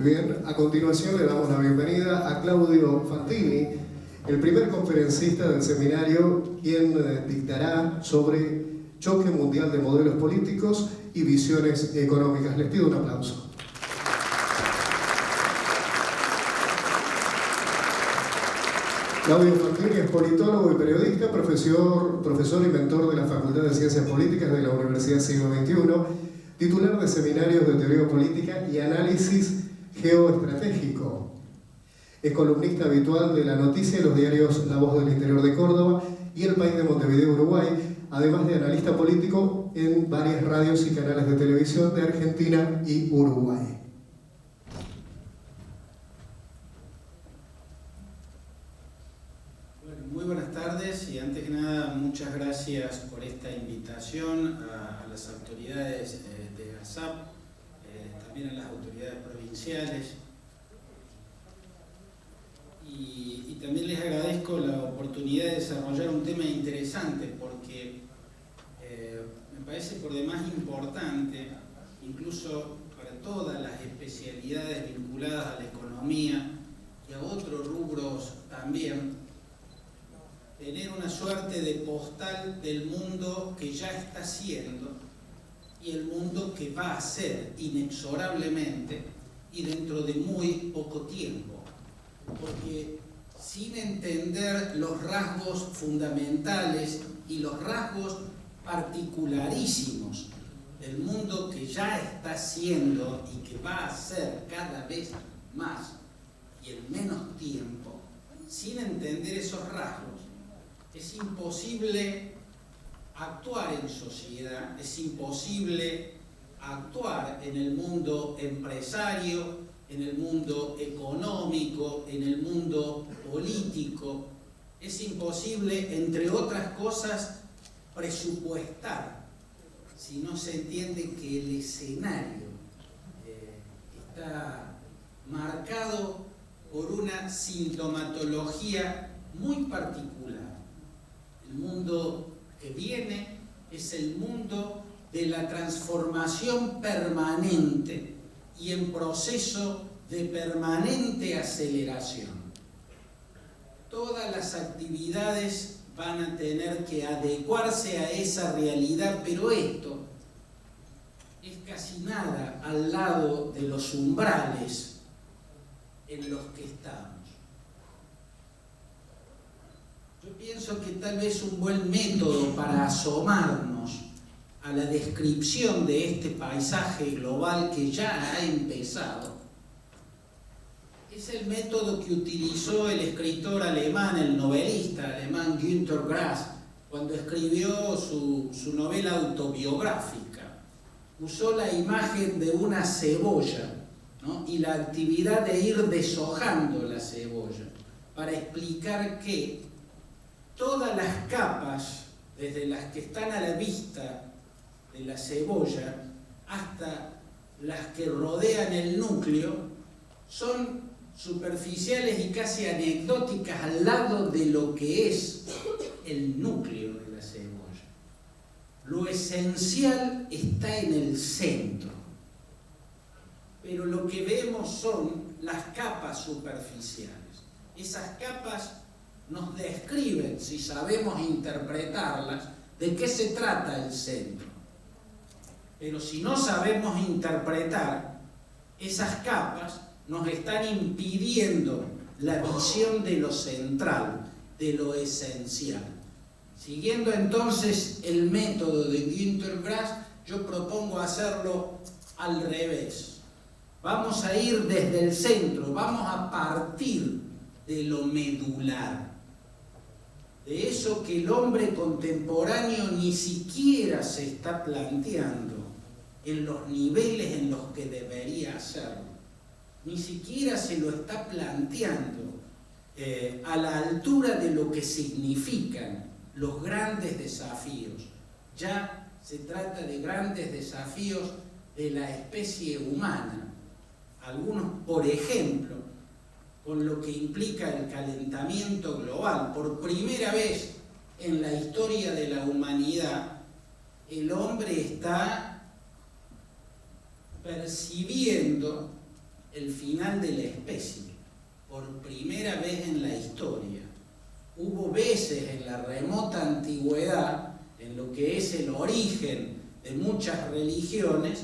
Bien, a continuación le damos la bienvenida a Claudio Fantini, el primer conferencista del seminario, quien dictará sobre choque mundial de modelos políticos y visiones económicas. Les pido un aplauso. Claudio Fantini es politólogo y periodista, profesor y mentor de la Facultad de Ciencias Políticas de la Universidad Siglo XXI, titular de seminarios de teoría política y análisis geoestratégico. Es columnista habitual de La Noticia y los diarios La Voz del Interior de Córdoba y El País de Montevideo, Uruguay, además de analista político en varias radios y canales de televisión de Argentina y Uruguay. Muy buenas tardes y antes que nada muchas gracias por esta invitación a las autoridades de ASAP, también a las autoridades provinciales y también les agradezco la oportunidad de desarrollar un tema interesante porque me parece por demás importante, incluso para todas las especialidades vinculadas a la economía y a otros rubros también, tener una suerte de postal del mundo que ya está siendo y el mundo que va a ser inexorablemente y dentro de muy poco tiempo. Porque sin entender los rasgos fundamentales y los rasgos particularísimos del mundo que ya está siendo y que va a ser cada vez más y en menos tiempo, sin entender esos rasgos, es imposible actuar en sociedad, es imposible actuar en el mundo empresario, en el mundo económico, en el mundo político. Es imposible, entre otras cosas, presupuestar si no se entiende que el escenario está marcado por una sintomatología muy particular. El mundo que viene es el mundo de la transformación permanente y en proceso de permanente aceleración. Todas las actividades van a tener que adecuarse a esa realidad, pero esto es casi nada al lado de los umbrales en los que estamos. Yo pienso que tal vez un buen método para asomarnos a la descripción de este paisaje global que ya ha empezado es el método que utilizó el escritor alemán, el novelista alemán Günter Grass, cuando escribió su novela autobiográfica. Usó la imagen de una cebolla, ¿no? Y la actividad de ir deshojando la cebolla para explicar que todas las capas, desde las que están a la vista de la cebolla hasta las que rodean el núcleo, son superficiales y casi anecdóticas al lado de lo que es el núcleo de la cebolla. Lo esencial está en el centro, pero lo que vemos son las capas superficiales. Esas capas nos describen, si sabemos interpretarlas, de qué se trata el centro. Pero si no sabemos interpretar esas capas, nos están impidiendo la visión de lo central, de lo esencial. Siguiendo entonces el método de Günter Grass, yo propongo hacerlo al revés. Vamos a ir desde el centro, vamos a partir de lo medular, de eso que el hombre contemporáneo ni siquiera se está planteando en los niveles en los que debería hacerlo. Ni siquiera se lo está planteando a la altura de lo que significan los grandes desafíos. Ya se trata de grandes desafíos de la especie humana. Algunos, por ejemplo, con lo que implica el calentamiento global. Por primera vez en la historia de la humanidad, el hombre está percibiendo el final de la especie. Por primera vez en la historia. Hubo veces en la remota antigüedad, en lo que es el origen de muchas religiones,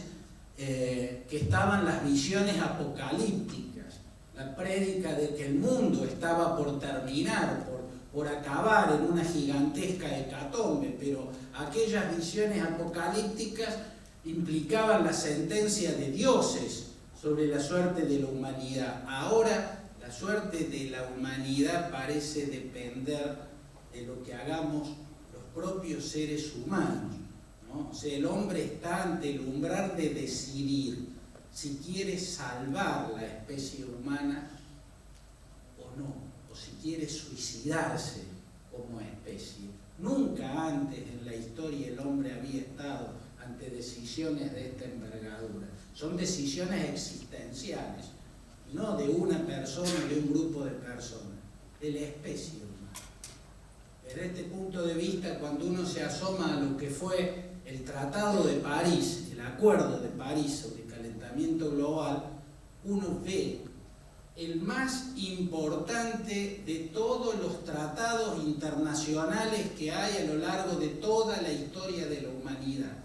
que estaban las visiones apocalípticas, la prédica de que el mundo estaba por terminar, por acabar en una gigantesca hecatombe, pero aquellas visiones apocalípticas implicaban la sentencia de dioses sobre la suerte de la humanidad. Ahora la suerte de la humanidad parece depender de lo que hagamos los propios seres humanos, ¿no? O sea, el hombre está ante el umbral de decidir si quiere salvar la especie humana o no, o si quiere suicidarse como especie. Nunca antes en la historia el hombre había estado ante decisiones de esta envergadura. Son decisiones existenciales, no de una persona, de un grupo de personas, de la especie humana. Desde este punto de vista, cuando uno se asoma a lo que fue el Tratado de París, el Acuerdo de París sobre el calentamiento global, uno ve el más importante de todos los tratados internacionales que hay a lo largo de toda la historia de la humanidad.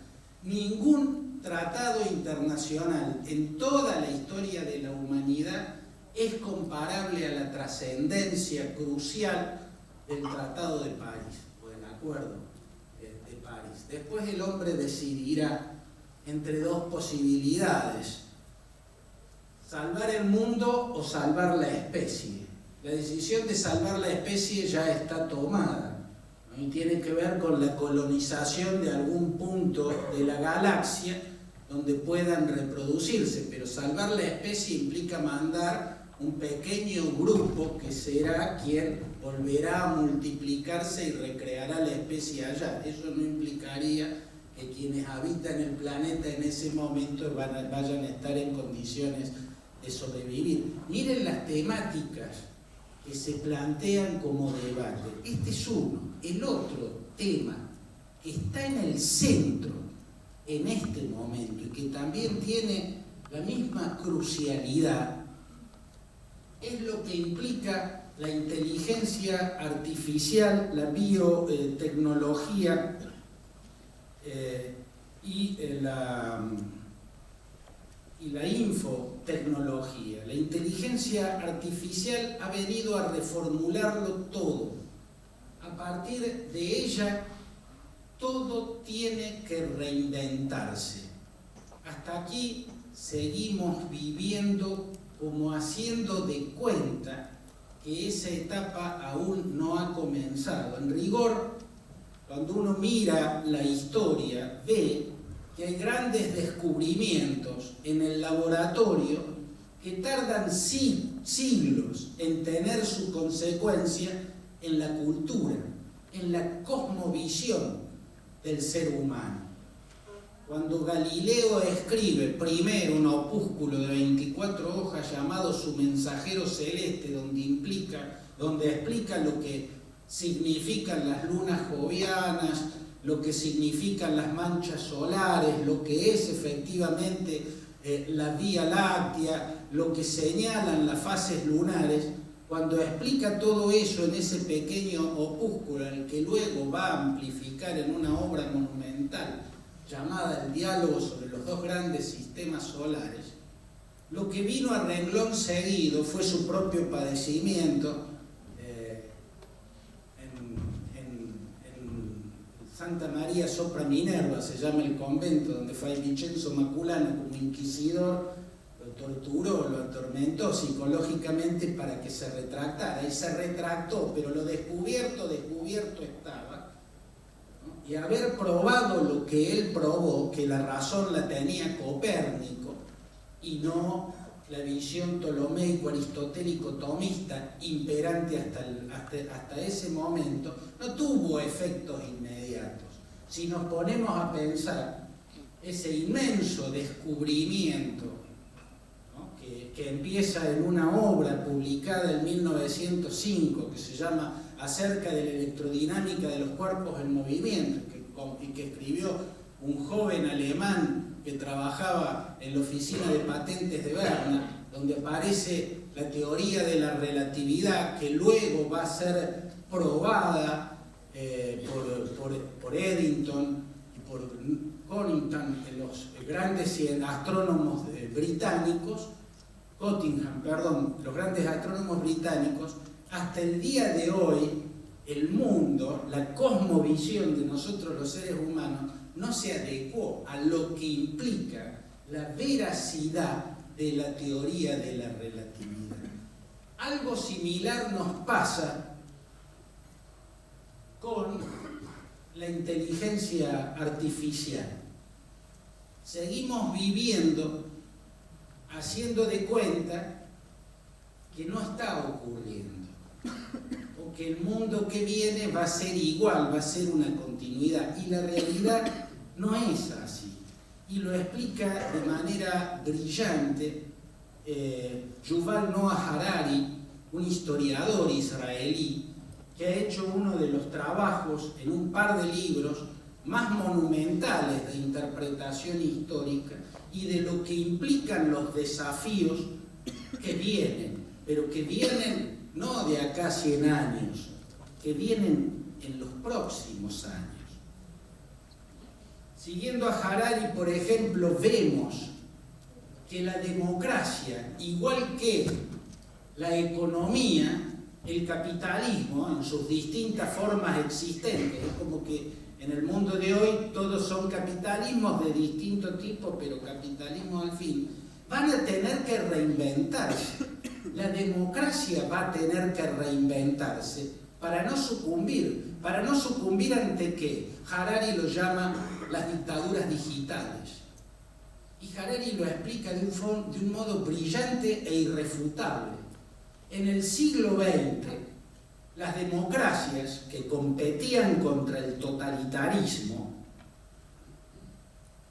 Ningún tratado internacional en toda la historia de la humanidad es comparable a la trascendencia crucial del Tratado de París, o del Acuerdo de París. Después el hombre decidirá entre dos posibilidades: salvar el mundo o salvar la especie. La decisión de salvar la especie ya está tomada, ¿no? Y tiene que ver con la colonización de algún punto de la galaxia donde puedan reproducirse, pero salvar la especie implica mandar un pequeño grupo que será quien volverá a multiplicarse y recreará la especie allá. Eso no implicaría que quienes habitan el planeta en ese momento vayan a estar en condiciones de sobrevivir. Miren las temáticas que se plantean como debate. Este es uno. El otro tema que está en el centro en este momento y que también tiene la misma crucialidad es lo que implica la inteligencia artificial, la biotecnología y la infotecnología. La inteligencia artificial ha venido a reformularlo todo. A partir de ella, todo tiene que reinventarse. Hasta aquí seguimos viviendo como haciendo de cuenta que esa etapa aún no ha comenzado. En rigor, cuando uno mira la historia, ve que hay grandes descubrimientos en el laboratorio que tardan siglos en tener su consecuencia en la cultura, en la cosmovisión del ser humano. Cuando Galileo escribe primero un opúsculo de 24 hojas llamado Su Mensajero Celeste, donde explica lo que significan las lunas jovianas, lo que significan las manchas solares, lo que es efectivamente la Vía Láctea, lo que señalan las fases lunares, cuando explica todo eso en ese pequeño opúsculo, en el que luego va a amplificar en una obra monumental llamada El diálogo sobre los dos grandes sistemas solares, lo que vino a renglón seguido fue su propio padecimiento. Santa María sopra Minerva se llama el convento donde Fray Vincenzo Maculana, como inquisidor, lo torturó, lo atormentó psicológicamente para que se retractara, y se retractó, pero lo descubierto estaba, ¿no? Y haber probado lo que él probó, que la razón la tenía Copérnico y no la visión ptolomeico-aristotélico-tomista imperante hasta ese momento, no tuvo efectos inmediatos. Si nos ponemos a pensar ese inmenso descubrimiento, ¿no? que empieza en una obra publicada en 1905 que se llama Acerca de la electrodinámica de los cuerpos en movimiento, que escribió un joven alemán que trabajaba en la oficina de patentes de Berna, donde aparece la teoría de la relatividad, que luego va a ser probada por Eddington y por Cottingham, los grandes astrónomos británicos, los grandes astrónomos británicos. Hasta el día de hoy, el mundo, la cosmovisión de nosotros los seres humanos, no se adecuó a lo que implica la veracidad de la teoría de la relatividad. Algo similar nos pasa con la inteligencia artificial. Seguimos viviendo haciendo de cuenta que no está ocurriendo, o que el mundo que viene va a ser igual, va a ser una continuidad, y la realidad no es así. Y lo explica de manera brillante Yuval Noah Harari, un historiador israelí, que ha hecho uno de los trabajos en un par de libros más monumentales de interpretación histórica y de lo que implican los desafíos que vienen, pero que vienen no de acá a 100 años, que vienen en los próximos años. Siguiendo a Harari, por ejemplo, vemos que la democracia, igual que la economía, el capitalismo en sus distintas formas existentes, es como que en el mundo de hoy todos son capitalismos de distinto tipo, pero capitalismo al fin, van a tener que reinventarse. La democracia va a tener que reinventarse para no sucumbir. ¿Para no sucumbir ante qué? Harari lo llama las dictaduras digitales. Y Harari lo explica de un modo brillante e irrefutable. En el siglo XX, las democracias que competían contra el totalitarismo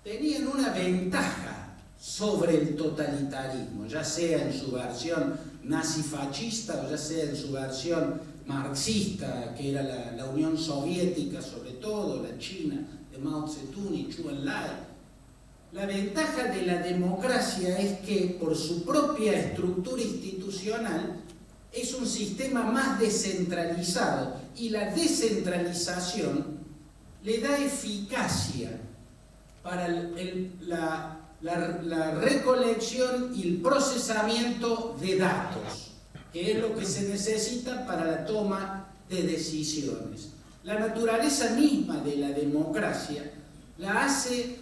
tenían una ventaja sobre el totalitarismo, ya sea en su versión nazifascista o ya sea en su versión marxista, que era la Unión Soviética, sobre todo la China de Mao Zedong y Zhou Enlai. La ventaja de la democracia es que, por su propia estructura institucional, es un sistema más descentralizado, y la descentralización le da eficacia para la recolección y el procesamiento de datos, que es lo que se necesita para la toma de decisiones. La naturaleza misma de la democracia la hace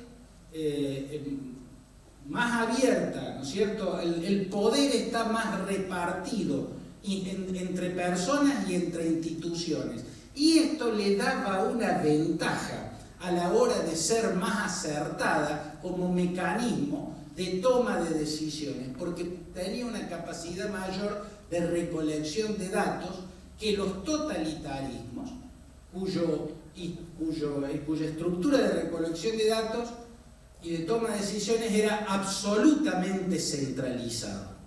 más abierta, ¿no es cierto? El poder está más repartido entre personas y entre instituciones, y esto le daba una ventaja a la hora de ser más acertada como mecanismo de toma de decisiones, porque tenía una capacidad mayor de recolección de datos que los totalitarismos, cuya estructura de recolección de datos y de toma de decisiones era absolutamente centralizado.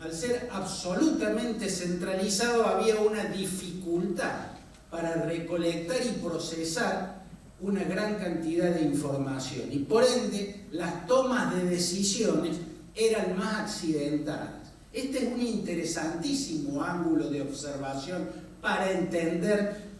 Al ser absolutamente centralizado, había una dificultad para recolectar y procesar una gran cantidad de información, y por ende las tomas de decisiones eran más accidentadas. Este es un interesantísimo ángulo de observación para entender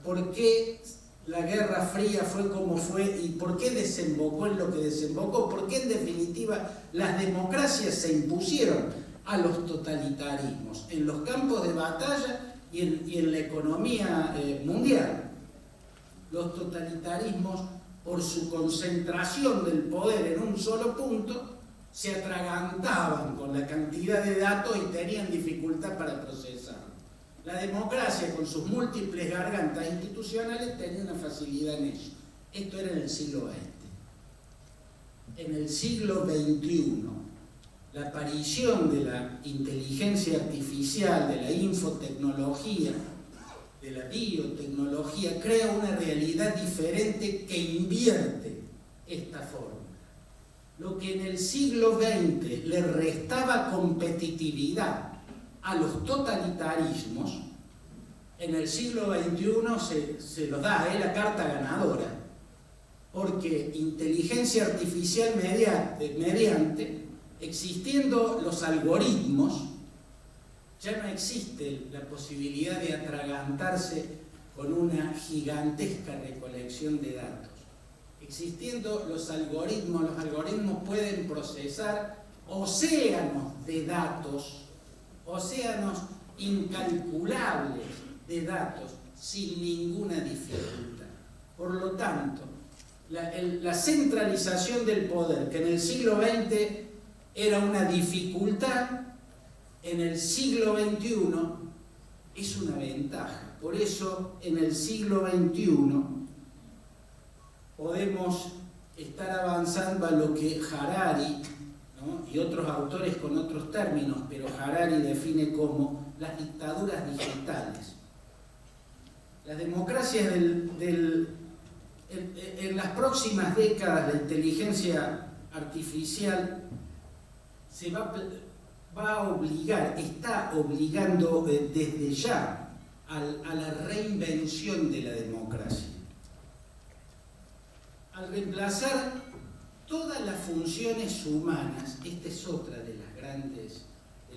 por qué la Guerra Fría fue como fue y por qué desembocó en lo que desembocó, por qué en definitiva las democracias se impusieron a los totalitarismos en los campos de batalla y en la economía mundial. Los totalitarismos, por su concentración del poder en un solo punto, se atragantaban con la cantidad de datos y tenían dificultad para procesarlo. La democracia, con sus múltiples gargantas institucionales, tenía una facilidad en eso. Esto era en el siglo XX. En el siglo XXI, la aparición de la inteligencia artificial, de la infotecnología, de la biotecnología, crea una realidad diferente que invierte esta forma. Lo que en el siglo XX le restaba competitividad a los totalitarismos, en el siglo XXI se los da, es la carta ganadora, porque inteligencia artificial mediante existiendo los algoritmos, ya no existe la posibilidad de atragantarse con una gigantesca recolección de datos. Existiendo los algoritmos pueden procesar océanos de datos, océanos incalculables de datos, sin ninguna dificultad. Por lo tanto, la centralización del poder, que en el siglo XX era una dificultad, en el siglo XXI es una ventaja. Por eso, en el siglo XXI podemos estar avanzando a lo que Harari, ¿no?, y otros autores con otros términos, pero Harari define como las dictaduras digitales. Las democracias en las próximas décadas, la inteligencia artificial se va a obligar, está obligando desde ya a la reinvención de la democracia. Al reemplazar todas las funciones humanas, esta es otra de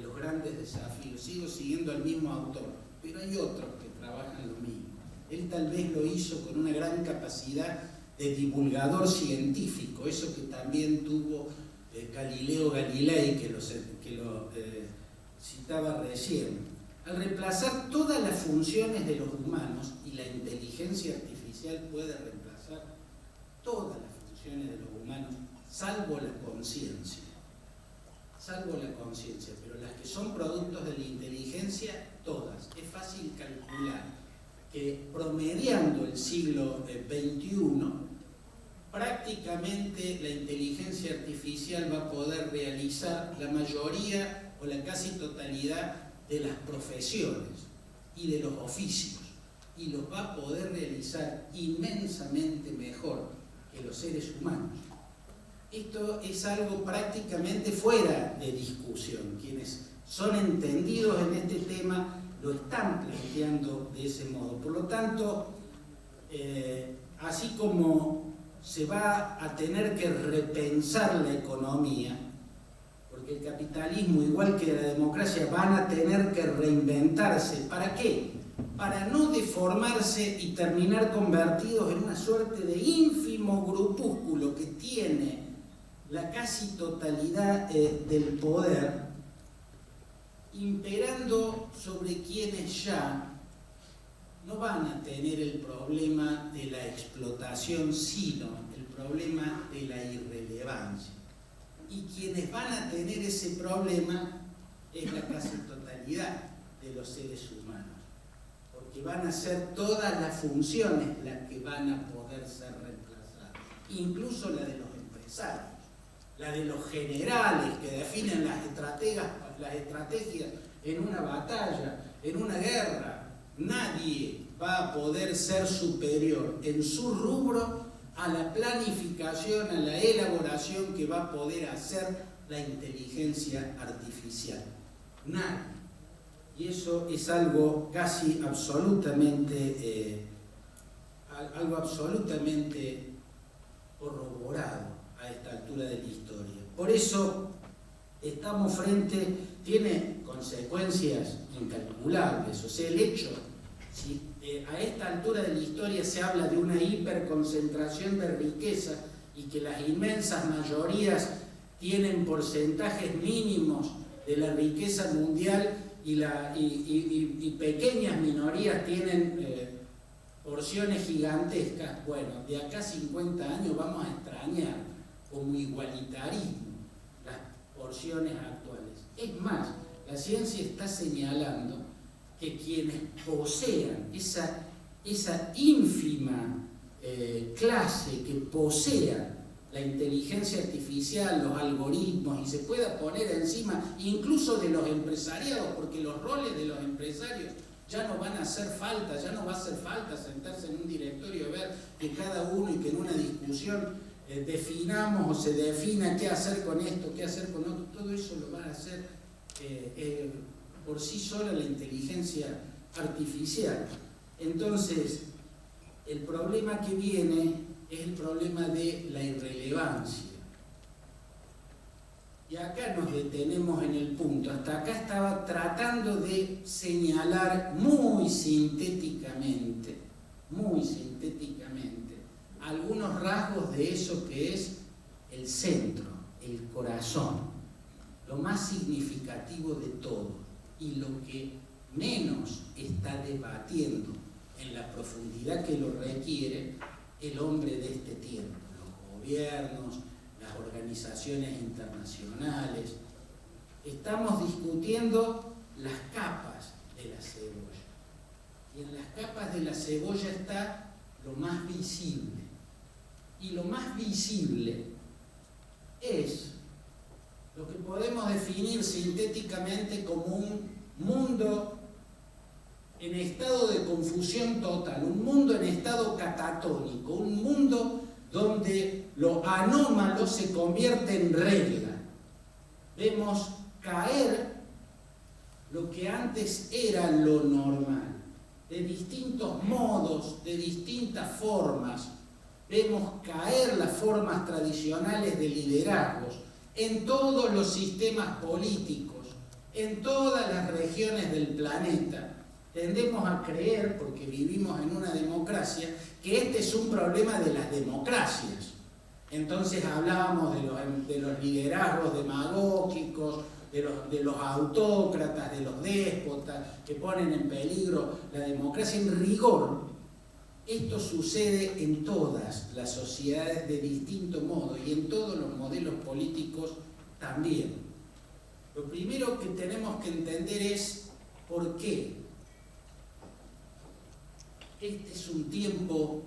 los grandes desafíos. Sigo siguiendo al mismo autor, pero hay otros que trabajan lo mismo. Él tal vez lo hizo con una gran capacidad de divulgador científico, eso que también tuvo Galileo Galilei, que lo citaba recién. Al reemplazar todas las funciones de los humanos, y la inteligencia artificial puede reemplazar todas las funciones de los humanos, salvo la conciencia, pero las que son productos de la inteligencia, todas. Es fácil calcular que promediando el siglo XXI, prácticamente la inteligencia artificial va a poder realizar la mayoría o la casi totalidad de las profesiones y de los oficios, y los va a poder realizar inmensamente mejor que los seres humanos. Esto es algo prácticamente fuera de discusión. Quienes son entendidos en este tema lo están planteando de ese modo. Por lo tanto, así como se va a tener que repensar la economía, porque el capitalismo, igual que la democracia, van a tener que reinventarse. ¿Para qué? Para no deformarse y terminar convertidos en una suerte de ínfimo grupúsculo que tiene la casi totalidad del poder, imperando sobre quienes ya no van a tener el problema de la explotación, sino el problema de la irrelevancia. Y quienes van a tener ese problema es la casi totalidad de los seres humanos, porque van a ser todas las funciones las que van a poder ser reemplazadas, incluso la de los empresarios, la de los generales que definen las estrategias en una batalla, en una guerra. Nadie va a poder ser superior en su rubro a la planificación, a la elaboración que va a poder hacer la inteligencia artificial. Nadie. Y eso es algo casi absolutamente, corroborado a esta altura de la historia. Por eso estamos tiene consecuencias incalculables. O sea, el hecho, si a esta altura de la historia se habla de una hiperconcentración de riqueza y que las inmensas mayorías tienen porcentajes mínimos de la riqueza mundial y pequeñas minorías tienen porciones gigantescas, bueno, de acá a 50 años vamos a extrañar como igualitarismo las porciones actuales. Es más, la ciencia está señalando que quienes posean esa ínfima clase que posea la inteligencia artificial, los algoritmos, y se pueda poner encima incluso de los empresariados, porque los roles de los empresarios ya no van a hacer falta, ya no va a hacer falta sentarse en un directorio y ver que cada uno y que en una discusión definamos o se defina qué hacer con esto, qué hacer con otro. Todo eso lo va a hacer por sí sola la inteligencia artificial. Entonces, el problema que viene es el problema de la irrelevancia. y acá nos detenemos en el punto, hasta acá estaba tratando de señalar muy sintéticamente, algunos rasgos de eso que es el centro, el corazón, lo más significativo de todo y lo que menos está debatiendo en la profundidad que lo requiere el hombre de este tiempo, los gobiernos, las organizaciones internacionales. Estamos discutiendo las capas de la cebolla. Y en las capas de la cebolla está lo más visible. Y lo más visible es lo que podemos definir sintéticamente como un mundo en estado de confusión total, un mundo en estado catatónico, un mundo donde lo anómalo se convierte en regla. Vemos caer lo que antes era lo normal, de distintos modos, de distintas formas. Vemos caer las formas tradicionales de liderazgos en todos los sistemas políticos, en todas las regiones del planeta. Tendemos a creer, porque vivimos en una democracia, que este es un problema de las democracias. Entonces hablábamos de los liderazgos demagógicos, de los autócratas, de los déspotas, que ponen en peligro la democracia. En rigor, esto sucede en todas las sociedades de distinto modo y en todos los modelos políticos también. Lo primero que tenemos que entender es por qué. Este es un tiempo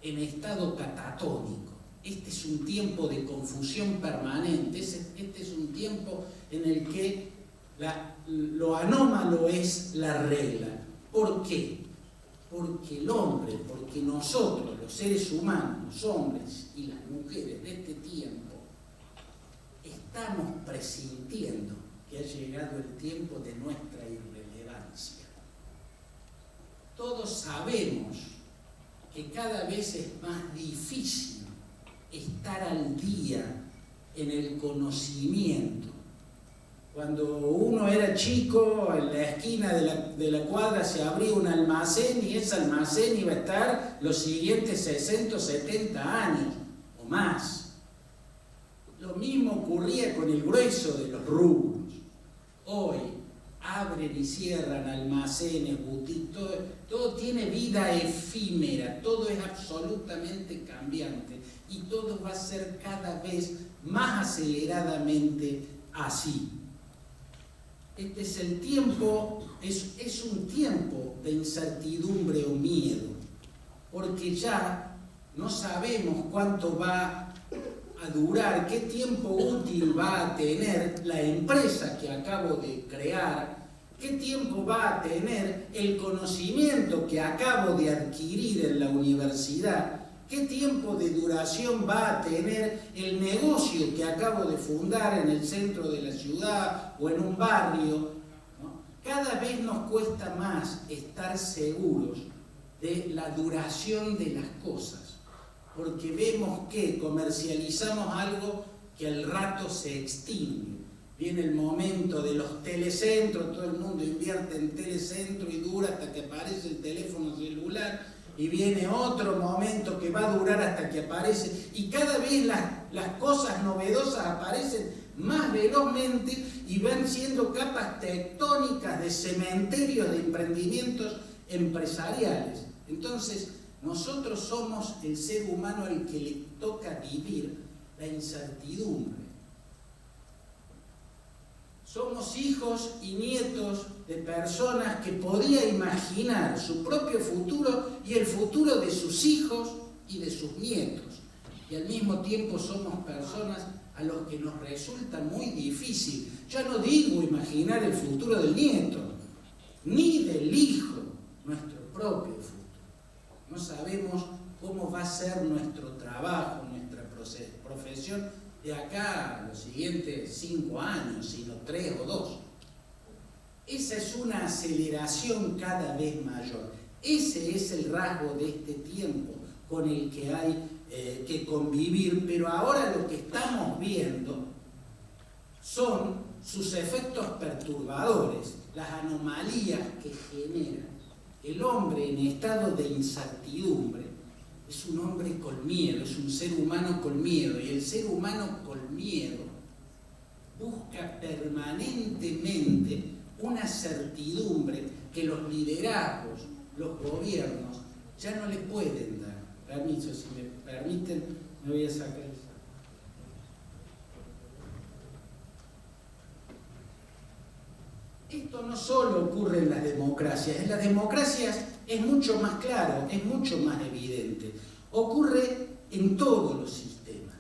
en estado catatónico, este es un tiempo de confusión permanente, este es un tiempo en el que lo anómalo es la regla. ¿Por qué? Porque el hombre, porque nosotros, los seres humanos, los hombres y las mujeres de este tiempo, estamos presintiendo que ha llegado el tiempo de nuestra irrelevancia. Todos sabemos que cada vez es más difícil estar al día en el conocimiento. Cuando uno era chico, en la esquina de la cuadra se abría un almacén y ese almacén iba a estar los siguientes 60 o 70 años o más. Lo mismo ocurría con el grueso de los rubros. Hoy abren y cierran almacenes, boutiques, todo tiene vida efímera, todo es absolutamente cambiante y todo va a ser cada vez más aceleradamente así. Este es el tiempo, es un tiempo de incertidumbre o miedo, porque ya no sabemos cuánto va a durar, qué tiempo útil va a tener la empresa que acabo de crear, qué tiempo va a tener el conocimiento que acabo de adquirir en la universidad, qué tiempo de duración va a tener el negocio que acabo de fundar en el centro de la ciudad o en un barrio, ¿no? Cada vez nos cuesta más estar seguros de la duración de las cosas, porque vemos que comercializamos algo que al rato se extingue. Viene el momento de los telecentros, todo el mundo invierte en telecentro y dura hasta que aparece el teléfono celular, y viene otro momento que va a durar hasta que aparece, y cada vez las cosas novedosas aparecen más velozmente y van siendo capas tectónicas de cementerios de emprendimientos empresariales. Entonces, nosotros somos el ser humano al que le toca vivir la incertidumbre. Somos hijos y nietos de personas que podían imaginar su propio futuro y el futuro de sus hijos y de sus nietos. Y al mismo tiempo somos personas a los que nos resulta muy difícil. Ya no digo imaginar el futuro del nieto, ni del hijo, nuestro propio futuro. No sabemos cómo va a ser nuestro trabajo, nuestra profesión de acá a los siguientes 5 años, sino 3 o 2. Esa es una aceleración cada vez mayor. Ese es el rasgo de este tiempo con el que hay que convivir, pero ahora lo que estamos viendo son sus efectos perturbadores, las anomalías que genera el hombre en estado de incertidumbre. Es un hombre con miedo, es un ser humano con miedo, y el ser humano con miedo busca permanentemente una certidumbre que los liderazgos, los gobiernos, ya no le pueden dar. Permiso, si me permiten, me voy a sacar eso. Esto no solo ocurre en las democracias es mucho más claro, es mucho más evidente. Ocurre en todos los sistemas.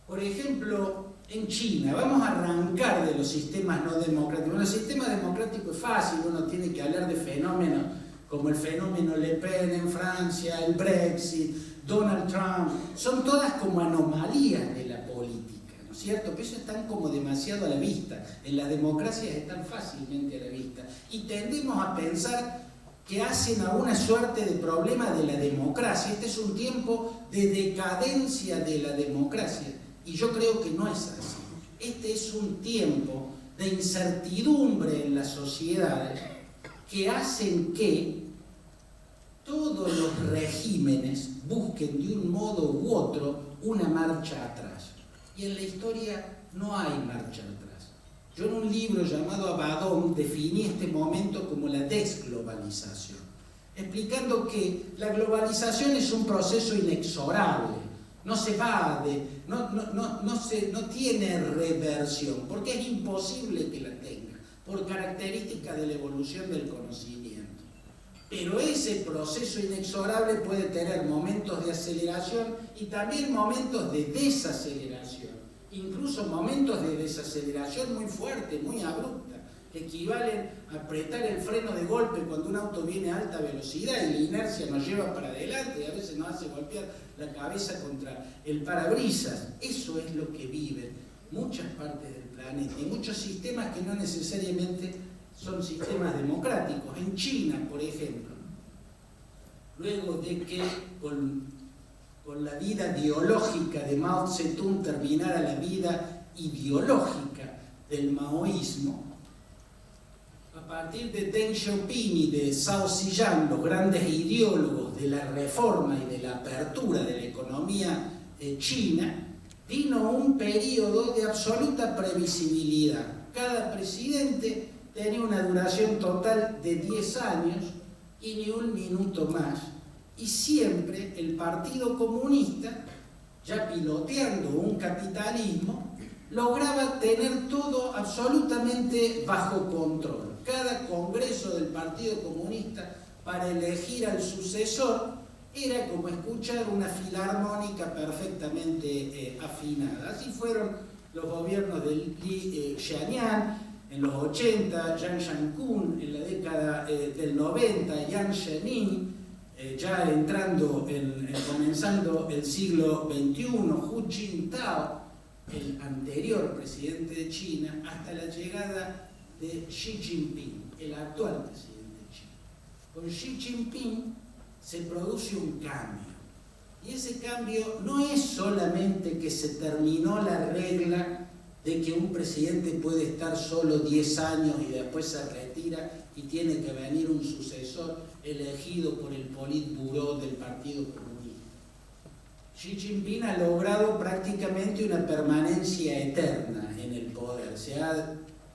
Por ejemplo, en China, vamos a arrancar de los sistemas no democráticos. En los sistemas democráticos es fácil, uno tiene que hablar de fenómenos como el fenómeno Le Pen en Francia, el Brexit, Donald Trump. Son todas como anomalías de la política, ¿no es cierto? Pero eso están como demasiado a la vista. En las democracias están fácilmente a la vista. Y tendemos a pensar que hacen a una suerte de problema de la democracia. Este es un tiempo de decadencia de la democracia. Y yo creo que no es así. Este es un tiempo de incertidumbre en las sociedades que hacen que todos los regímenes busquen de un modo u otro una marcha atrás. Y en la historia no hay marcha atrás. Yo en un libro llamado Abaddon definí este momento como la desglobalización, explicando que la globalización es un proceso inexorable. No se va no tiene reversión, porque es imposible que la tenga, por característica de la evolución del conocimiento. Pero ese proceso inexorable puede tener momentos de aceleración y también momentos de desaceleración, incluso momentos de desaceleración muy fuerte, muy abrupta, que equivalen a apretar el freno de golpe cuando un auto viene a alta velocidad y la inercia nos lleva para adelante y a veces nos hace golpear la cabeza contra el parabrisas. Eso es lo que viven muchas partes del planeta y muchos sistemas que no necesariamente son sistemas democráticos. En China, por ejemplo, luego de que con la vida biológica de Mao Zedong terminara la vida ideológica del maoísmo, a partir de Deng Xiaoping y de Zhao Ziyang, los grandes ideólogos de la reforma y de la apertura de la economía china, vino un periodo de absoluta previsibilidad. Cada presidente tenía una duración total de 10 años y ni un minuto más. Y siempre el Partido Comunista, ya piloteando un capitalismo, lograba tener todo absolutamente bajo control. Cada congreso del Partido Comunista para elegir al sucesor era como escuchar una filarmónica perfectamente afinada. Así fueron los gobiernos de Li Xianyan en los 80, Jiang Shangkun en la década del 90, Jiang Zemin ya entrando comenzando el siglo XXI, Hu Jintao, el anterior presidente de China, hasta la llegada de Xi Jinping, el actual presidente de China. Con Xi Jinping se produce un cambio. Y ese cambio no es solamente que se terminó la regla de que un presidente puede estar solo 10 años y después se retira y tiene que venir un sucesor elegido por el Politburó del Partido Comunista. Xi Jinping ha logrado prácticamente una permanencia eterna en el poder.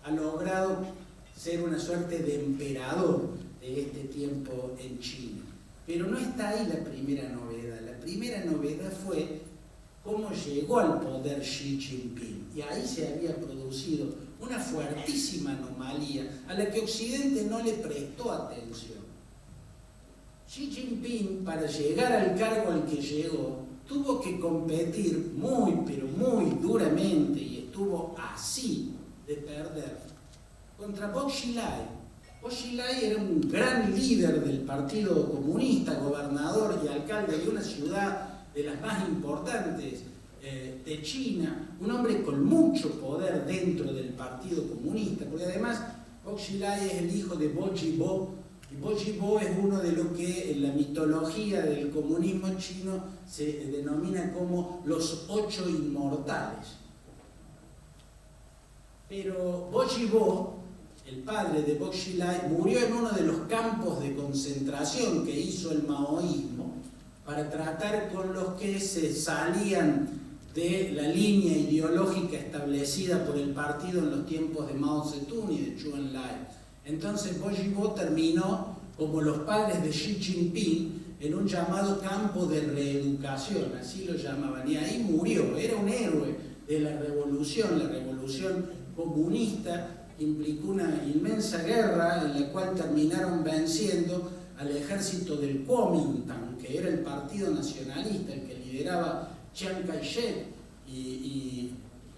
Ha logrado ser una suerte de emperador de este tiempo en China. Pero no está ahí la primera novedad. La primera novedad fue cómo llegó al poder Xi Jinping. Y ahí se había producido una fuertísima anomalía a la que Occidente no le prestó atención. Xi Jinping, para llegar al cargo al que llegó, tuvo que competir muy, pero muy duramente, y estuvo así de perder, contra Bo Xilai. Bo Xilai era un gran líder del Partido Comunista, gobernador y alcalde de una ciudad de las más importantes de China, un hombre con mucho poder dentro del Partido Comunista, porque además Bo Xilai es el hijo de Bo Jibo, y Bo Jibo es uno de lo que en la mitología del comunismo chino se denomina como los 8 inmortales. Pero Bojibo, el padre de Bo Xilai, murió en uno de los campos de concentración que hizo el maoísmo para tratar con los que se salían de la línea ideológica establecida por el partido en los tiempos de Mao Zedong y de Zhou Enlai. Entonces Bojibo terminó, como los padres de Xi Jinping, en un llamado campo de reeducación, así lo llamaban, y ahí murió. Era un héroe de la revolución comunista, que implicó una inmensa guerra en la cual terminaron venciendo al ejército del Kuomintang, que era el partido nacionalista, el que lideraba Chiang Kai-shek, y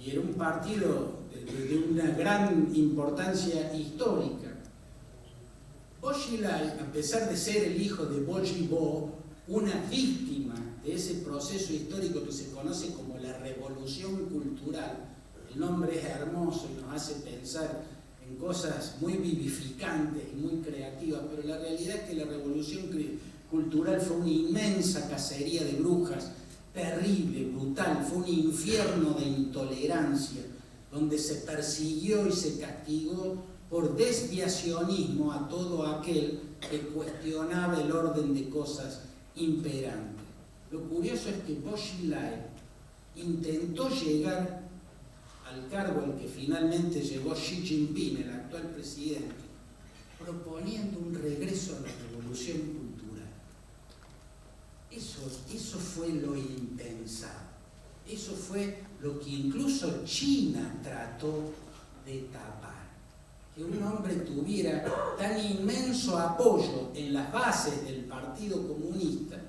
era un partido de una gran importancia histórica. Bo Xilai, a pesar de ser el hijo de Bojibo, una víctima de ese proceso histórico que se conoce como la revolución cultural, el nombre es hermoso y nos hace pensar en cosas muy vivificantes y muy creativas, pero la realidad es que la revolución cultural fue una inmensa cacería de brujas, terrible, brutal, fue un infierno de intolerancia, donde se persiguió y se castigó por desviacionismo a todo aquel que cuestionaba el orden de cosas imperante. Lo curioso es que Bo Xilai intentó llegar al cargo al que finalmente llegó Xi Jinping, el actual presidente, proponiendo un regreso a la revolución cultural. Eso fue lo impensado. Eso fue lo que incluso China trató de tapar. Que un hombre tuviera tan inmenso apoyo en las bases del Partido Comunista,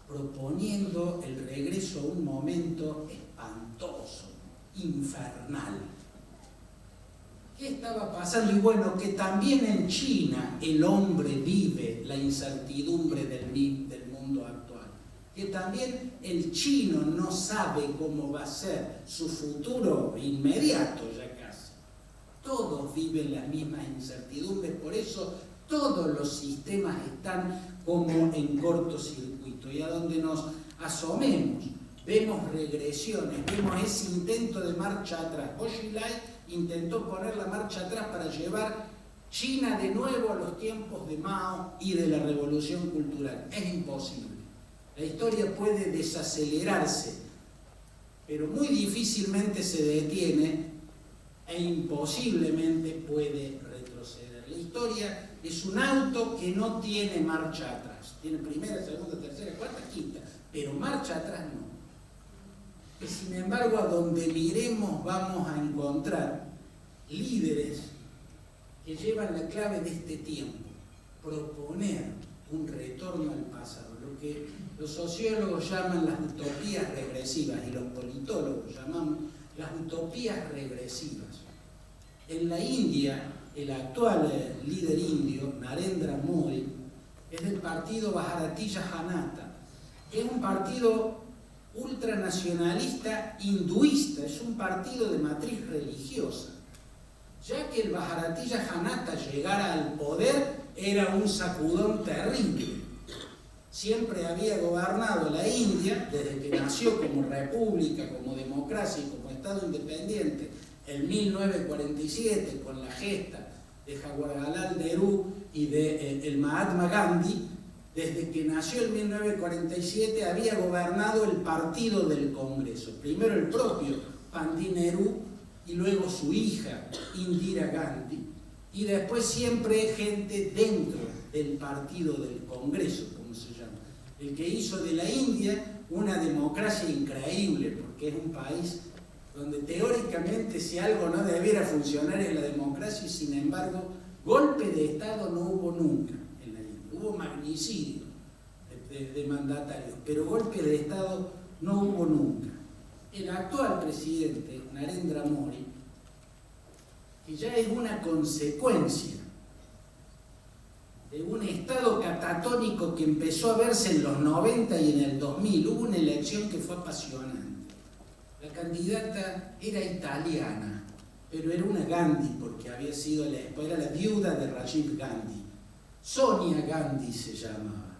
proponiendo el regreso a un momento espantoso, infernal. ¿Qué estaba pasando? Y bueno, que también en China el hombre vive la incertidumbre del mundo actual. Que también el chino no sabe cómo va a ser su futuro inmediato ya casi. Todos viven las mismas incertidumbres, por eso todos los sistemas están como en cortocircuito. Y a donde nos asomemos, vemos regresiones, vemos ese intento de marcha atrás. Bo Xilai intentó poner la marcha atrás para llevar China de nuevo a los tiempos de Mao y de la revolución cultural. Es imposible. La historia puede desacelerarse, pero muy difícilmente se detiene e imposiblemente puede retroceder. La historia es un auto que no tiene marcha atrás. Tiene primera, segunda, tercera, cuarta, quinta, pero marcha atrás no. Y sin embargo, a donde miremos vamos a encontrar líderes que llevan la clave de este tiempo, proponer un retorno al pasado, lo que los sociólogos llaman las utopías regresivas y los politólogos llamamos las utopías regresivas. En la India, el actual líder indio, Narendra Modi, es del partido Bharatiya Janata, que es un partido ultranacionalista hinduista, es un partido de matriz religiosa. Ya que el Bharatiya Janata llegara al poder, era un sacudón terrible. Siempre había gobernado la India, desde que nació como república, como democracia y como Estado independiente, en 1947, con la gesta de Jawaharlal Nehru y de el Mahatma Gandhi. Desde que nació en 1947 había gobernado el partido del Congreso. Primero el propio Pandit Nehru y luego su hija Indira Gandhi. Y después siempre gente dentro del partido del Congreso, como se llama. El que hizo de la India una democracia increíble, porque es un país donde teóricamente si algo no debiera funcionar es la democracia, y sin embargo golpe de Estado no hubo nunca en la India. Hubo magnicidio de mandatarios, pero golpe de Estado no hubo nunca. El actual presidente, Narendra Modi, que ya es una consecuencia de un estado catatónico que empezó a verse en los 90 y en el 2000, hubo una elección que fue apasionante. La candidata era italiana, pero era una Gandhi, porque había sido era la viuda de Rajiv Gandhi. Sonia Gandhi se llamaba,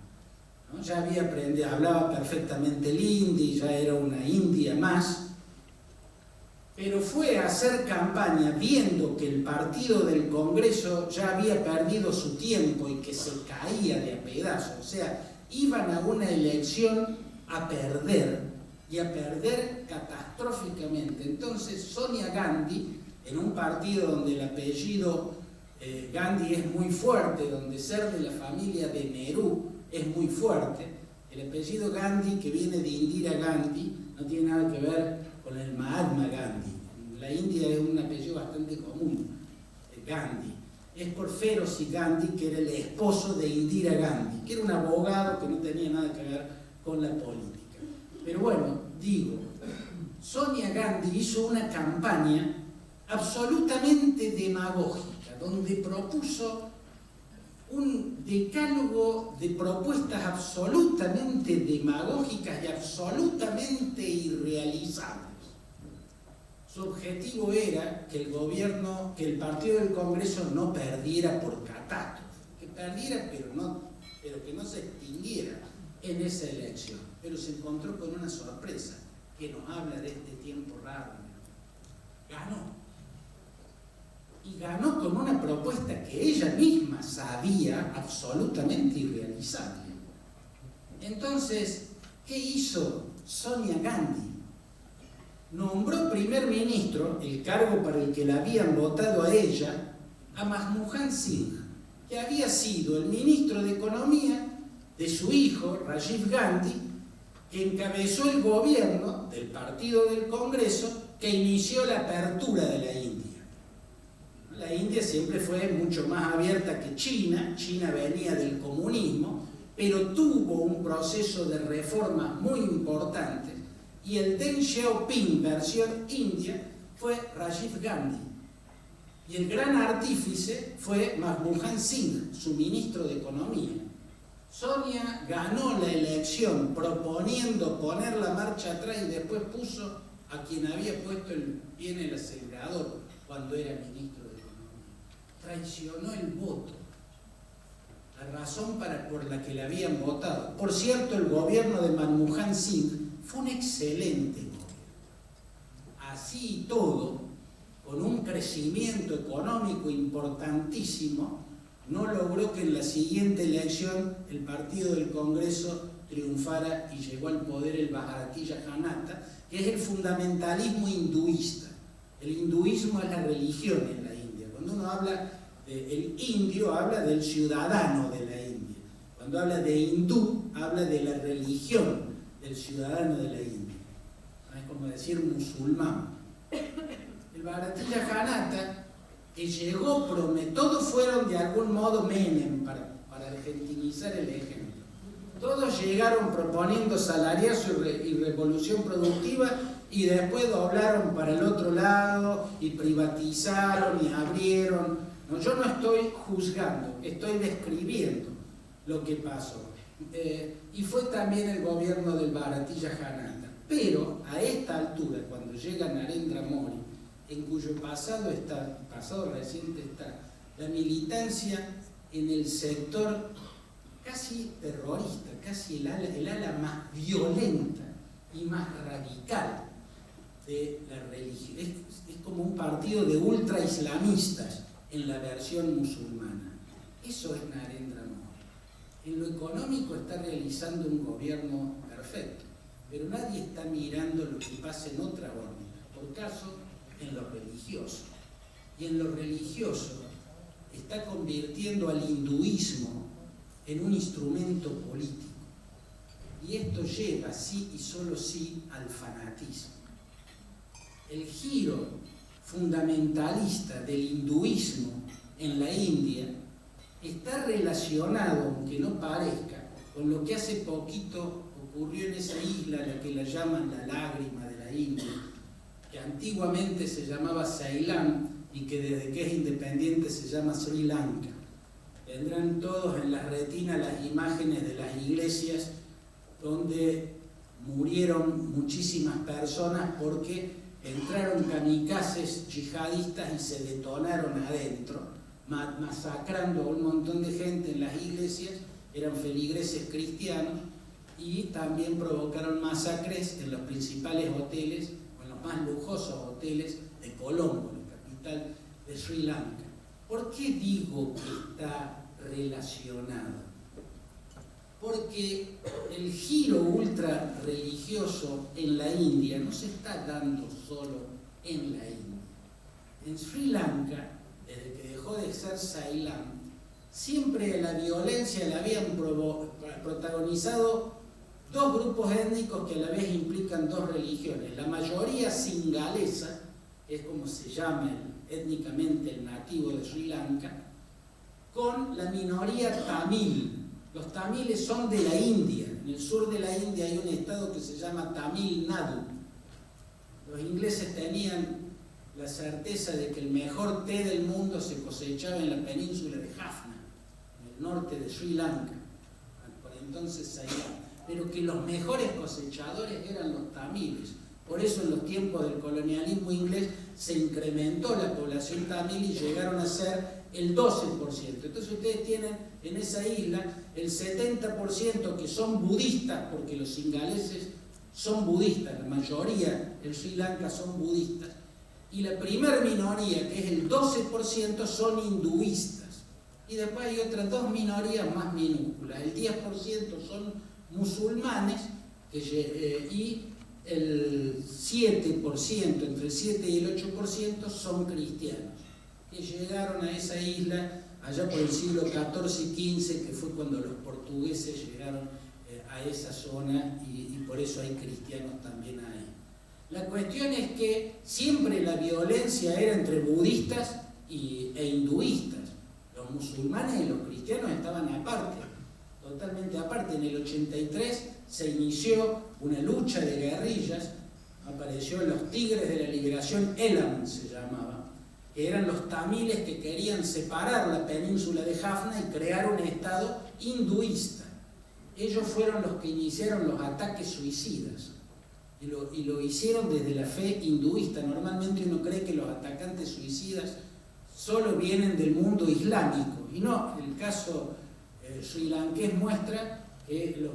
¿no? Ya había aprendido, hablaba perfectamente el hindi, ya era una india más. pero fue a hacer campaña viendo que el partido del Congreso ya había perdido su tiempo y que se caía de a pedazos. O sea, iban a una elección a perder, y a perder catastróficamente. Entonces Sonia Gandhi, en un partido donde el apellido Gandhi es muy fuerte, donde ser de la familia de Nehru es muy fuerte, el apellido Gandhi, que viene de Indira Gandhi, no tiene nada que ver con el Mahatma Gandhi. En la India es un apellido bastante común, Gandhi. Es por Ferozi Gandhi, que era el esposo de Indira Gandhi, que era un abogado que no tenía nada que ver con la política. Pero bueno, digo, Sonia Gandhi hizo una campaña absolutamente demagógica, donde propuso un decálogo de propuestas absolutamente demagógicas y absolutamente irrealizables. Su objetivo era que el gobierno, que el partido del Congreso no perdiera por catástrofe, que perdiera pero que no se extinguiera en esa elección. Pero se encontró con una sorpresa que nos habla de este tiempo raro. Ganó. Y ganó con una propuesta que ella misma sabía absolutamente irrealizable. Entonces, ¿qué hizo Sonia Gandhi? Nombró primer ministro, el cargo para el que la habían votado a ella, a Manmohan Singh, que había sido el ministro de Economía de su hijo, Rajiv Gandhi, que encabezó el gobierno del partido del Congreso que inició la apertura de la India. La India siempre fue mucho más abierta que China. China venía del comunismo, pero tuvo un proceso de reformas muy importante, y el Deng Xiaoping versión India fue Rajiv Gandhi, y el gran artífice fue Manmohan Singh, su ministro de Economía. Sonia ganó la elección proponiendo poner la marcha atrás y después puso a quien había puesto el pie en el acelerador cuando era ministro de Economía. Traicionó el voto, la razón por la que la habían votado. Por cierto, el gobierno de Manmohan Singh fue un excelente gobierno. Así y todo, con un crecimiento económico importantísimo, no logró que en la siguiente elección el partido del Congreso triunfara y llegó al poder el Bharatiya Janata, que es el fundamentalismo hinduista. El hinduismo es la religión en la India. Cuando uno habla del indio, habla del ciudadano de la India. Cuando habla de hindú, habla de la religión del ciudadano de la India. Es como decir musulmán. El Bharatiya Janata, que llegó, todos fueron de algún modo Menem, para argentinizar el ejemplo. Todos llegaron proponiendo salariazo y revolución productiva, y después doblaron para el otro lado y privatizaron y abrieron. No, yo no estoy juzgando, estoy describiendo lo que pasó. Y fue también el gobierno del Bharatiya Janata. Pero a esta altura, cuando llega Narendra Modi, en cuyo pasado reciente está la militancia en el sector casi terrorista, casi el ala más violenta y más radical de la religión. Es como un partido de ultra islamistas en la versión musulmana. Eso es Narendra Modi. En lo económico está realizando un gobierno perfecto, pero nadie está mirando lo que pasa en otra órbita. Por caso, en lo religioso. Y en lo religioso está convirtiendo al hinduismo en un instrumento político. Y esto lleva, sí y solo sí, al fanatismo. El giro fundamentalista del hinduismo en la India está relacionado, aunque no parezca, con lo que hace poquito ocurrió en esa isla, la que la llaman la lágrima de la India, que antiguamente se llamaba Ceilán y que desde que es independiente se llama Sri Lanka. Tendrán todos en las retinas las imágenes de las iglesias donde murieron muchísimas personas porque entraron kamikazes yihadistas y se detonaron adentro, masacrando a un montón de gente en las iglesias. Eran feligreses cristianos, y también provocaron masacres en los principales hoteles o en los los más lujosos hoteles de Colombo, la capital de Sri Lanka. ¿Por qué digo que está relacionado? Porque el giro ultra religioso en la India no se está dando solo en la India. En Sri Lanka, desde que dejó de ser Ceilán, siempre la violencia la habían protagonizado dos grupos étnicos que a la vez implican dos religiones. La mayoría singalesa, es como se llama étnicamente el nativo de Sri Lanka, con la minoría tamil. Los tamiles son de la India. En el sur de la India hay un estado que se llama Tamil Nadu. Los ingleses tenían la certeza de que el mejor té del mundo se cosechaba en la península de Jaffna, en el norte de Sri Lanka, por entonces Ceilán, pero que los mejores cosechadores eran los tamiles. Por eso en los tiempos del colonialismo inglés se incrementó la población tamil y llegaron a ser el 12%. Entonces ustedes tienen en esa isla el 70% que son budistas, porque los singaleses son budistas, la mayoría en Sri Lanka son budistas, y la primer minoría, que es el 12%, son hinduistas. Y después hay otras dos minorías más minúsculas. El 10% son musulmanes y el 7%, entre el 7 y el 8% son cristianos, que llegaron a esa isla allá por el siglo XIV y XV, que fue cuando los portugueses llegaron a esa zona y por eso hay cristianos también ahí. La cuestión es que siempre la violencia era entre budistas e hinduistas. Los musulmanes y los cristianos estaban aparte, totalmente aparte. En el 83 se inició una lucha de guerrillas, aparecieron los Tigres de la Liberación, Elam se llamaba, que eran los tamiles que querían separar la península de Jaffna y crear un estado hinduista. Ellos fueron los que iniciaron los ataques suicidas y lo hicieron desde la fe hinduista. Normalmente uno cree que los atacantes suicidas solo vienen del mundo islámico, y no, el caso srilanqués muestra que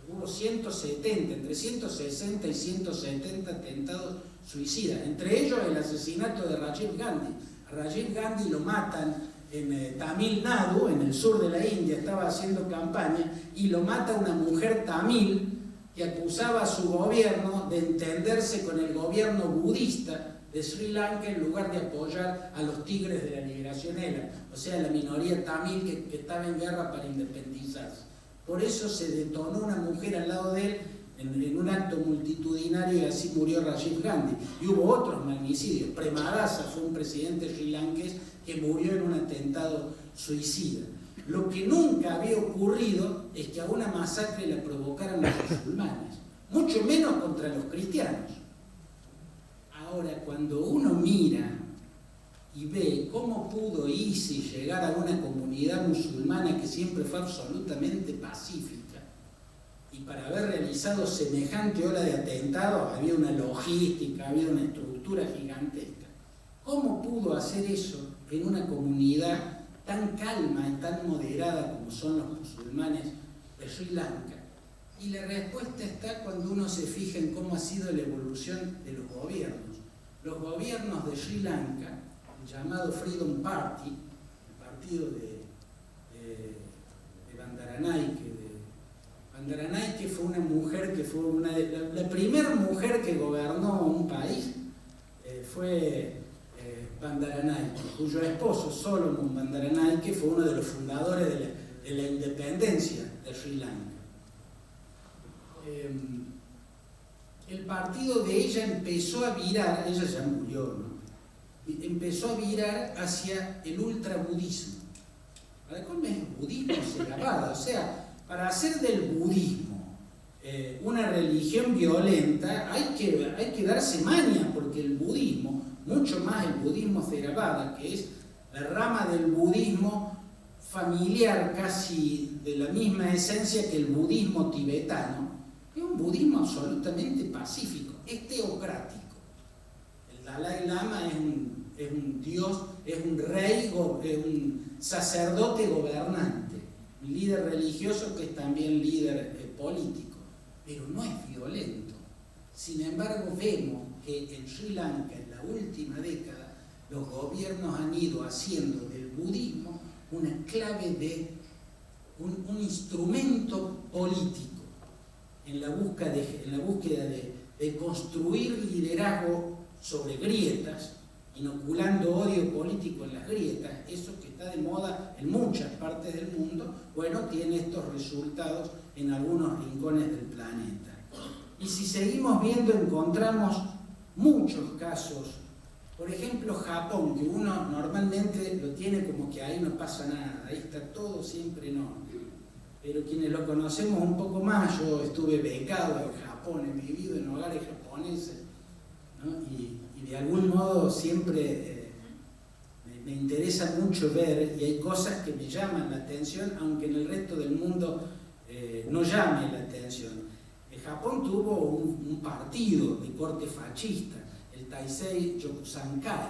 hubo 170, entre 160 y 170 atentados suicidas, entre ellos el asesinato de Rajiv Gandhi. A Rajiv Gandhi lo matan en Tamil Nadu, en el sur de la India, estaba haciendo campaña, y lo mata una mujer tamil que acusaba a su gobierno de entenderse con el gobierno budista de Sri Lanka en lugar de apoyar a los Tigres de la Liberación Elam, o sea, la minoría tamil que estaba en guerra para independizarse. Por eso se detonó una mujer al lado de él en un acto multitudinario y así murió Rajiv Gandhi. Y hubo otros magnicidios. Premadasa fue un presidente srilanqués que murió en un atentado suicida. Lo que nunca había ocurrido es que a una masacre la provocaran los musulmanes, mucho menos contra los cristianos. Ahora, cuando uno mira y ve cómo pudo ISIS llegar a una comunidad musulmana que siempre fue absolutamente pacífica, y para haber realizado semejante ola de atentados había una logística, había una estructura gigantesca, ¿cómo pudo hacer eso en una comunidad tan calma y tan moderada como son los musulmanes de Sri Lanka? Y la respuesta está cuando uno se fija en cómo ha sido la evolución de los gobiernos. Los gobiernos de Sri Lanka, el llamado Freedom Party, el partido de Bandaranaike. Bandaranaike fue una mujer que fue la primera mujer que gobernó un país, fue Bandaranaike, cuyo esposo Solomon Bandaranaike fue uno de los fundadores de la independencia de Sri Lanka. El partido de ella empezó a virar, ella ya murió, ¿no? Empezó a virar hacia el ultrabudismo. ¿Para cómo es el budismo Theravada? O sea, para hacer del budismo una religión violenta hay que darse maña, porque el budismo, mucho más el budismo Theravada, que es la rama del budismo familiar casi de la misma esencia que el budismo tibetano, es un budismo absolutamente pacífico, es teocrático. El Dalai Lama es un dios, es un rey, es un sacerdote gobernante, un líder religioso que es también líder político, pero no es violento. Sin embargo, vemos que en Sri Lanka en la última década los gobiernos han ido haciendo del budismo una clave de un instrumento político en la búsqueda de construir liderazgo sobre grietas, inoculando odio político en las grietas. Eso que está de moda en muchas partes del mundo, bueno, tiene estos resultados en algunos rincones del planeta. Y si seguimos viendo, encontramos muchos casos. Por ejemplo, Japón, que uno normalmente lo tiene como que ahí no pasa nada, ahí está todo siempre en orden. Pero quienes lo conocemos un poco más, yo estuve becado en Japón, he vivido en hogares japoneses, ¿no? Y de algún modo siempre me interesa mucho ver, y hay cosas que me llaman la atención, aunque en el resto del mundo no llame la atención. Japón tuvo un partido de corte fascista, el Taisei Yokusankai.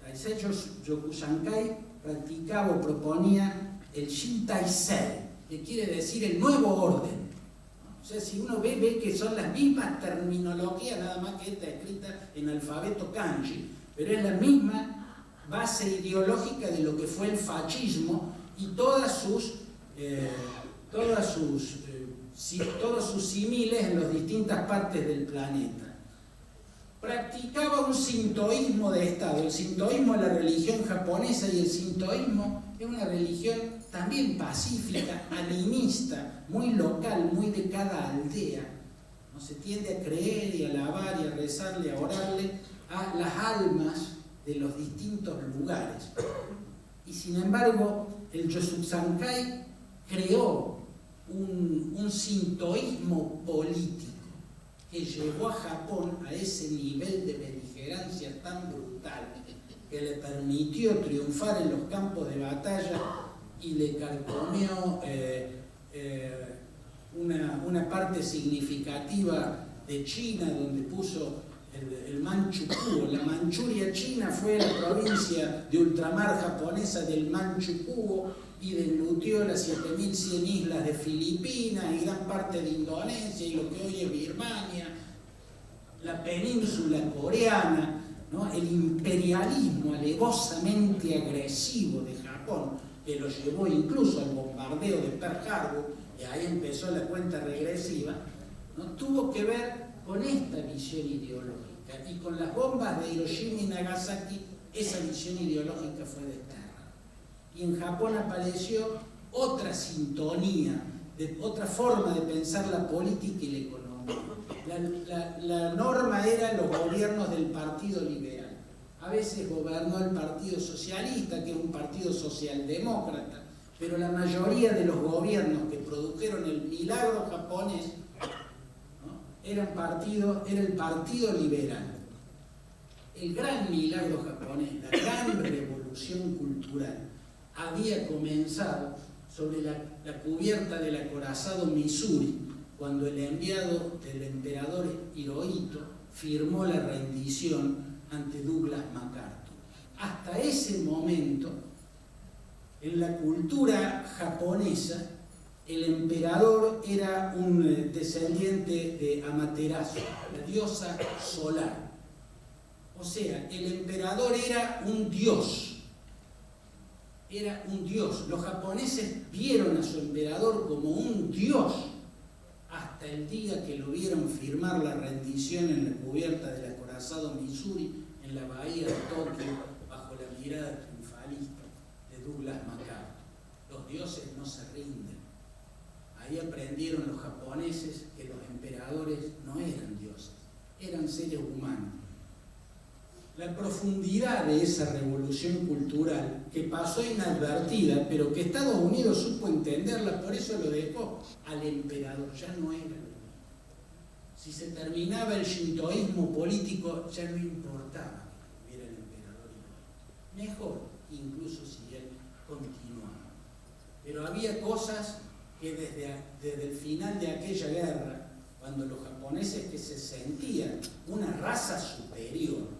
Taisei Yokusankai practicaba o proponía el Shintaisei, que quiere decir el nuevo orden. O sea, si uno ve que son las mismas terminologías, nada más que esta escrita en alfabeto kanji, pero es la misma base ideológica de lo que fue el fascismo y todos sus símiles en las distintas partes del planeta. Practicaba un sintoísmo de Estado. El sintoísmo es la religión japonesa y el sintoísmo es una religión también pacífica, animista, muy local, muy de cada aldea. No se tiende a creer y a alabar y a rezarle, a orarle a las almas de los distintos lugares. Y sin embargo, el Yokusankai creó un sintoísmo político que llevó a Japón a ese nivel de beligerancia tan brutal que le permitió triunfar en los campos de batalla y le carcomió una parte significativa de China, donde puso el Manchukuo. La Manchuria china fue la provincia de ultramar japonesa del Manchukuo y deslutió las 7.100 islas de Filipinas y gran parte de Indonesia y lo que hoy es Birmania, la península coreana, ¿no? El imperialismo alevosamente agresivo de Japón, que lo llevó incluso al bombardeo de Pearl Harbor, y ahí empezó la cuenta regresiva, ¿no? Tuvo que ver con esta visión ideológica, y con las bombas de Hiroshima y Nagasaki esa visión ideológica fue desterrada. Y en Japón apareció otra sintonía, otra forma de pensar la política y la economía. La norma era los gobiernos del Partido Liberal. A veces gobernó el Partido Socialista, que es un partido socialdemócrata, pero la mayoría de los gobiernos que produjeron el milagro japonés, ¿no? era el Partido Liberal. El gran milagro japonés, la gran revolución cultural, había comenzado sobre la cubierta del acorazado Missouri, cuando el enviado del emperador Hirohito firmó la rendición ante Douglas MacArthur. Hasta ese momento, en la cultura japonesa, el emperador era un descendiente de Amaterasu, la diosa solar. O sea, el emperador era un dios. Era un dios. Los japoneses vieron a su emperador como un dios hasta el día que lo vieron firmar la rendición en la cubierta del acorazado Missouri en la bahía de Tokio bajo la mirada triunfalista de Douglas MacArthur. Los dioses no se rinden. Ahí aprendieron los japoneses que los emperadores no eran dioses, eran seres humanos. La profundidad de esa revolución cultural que pasó inadvertida, pero que Estados Unidos supo entenderla, por eso lo dejó al emperador, ya no era lo mismo. Si se terminaba el shintoísmo político, ya no importaba que hubiera el emperador. Mejor, incluso si él continuaba. Pero había cosas que desde el final de aquella guerra, cuando los japoneses que se sentían una raza superior,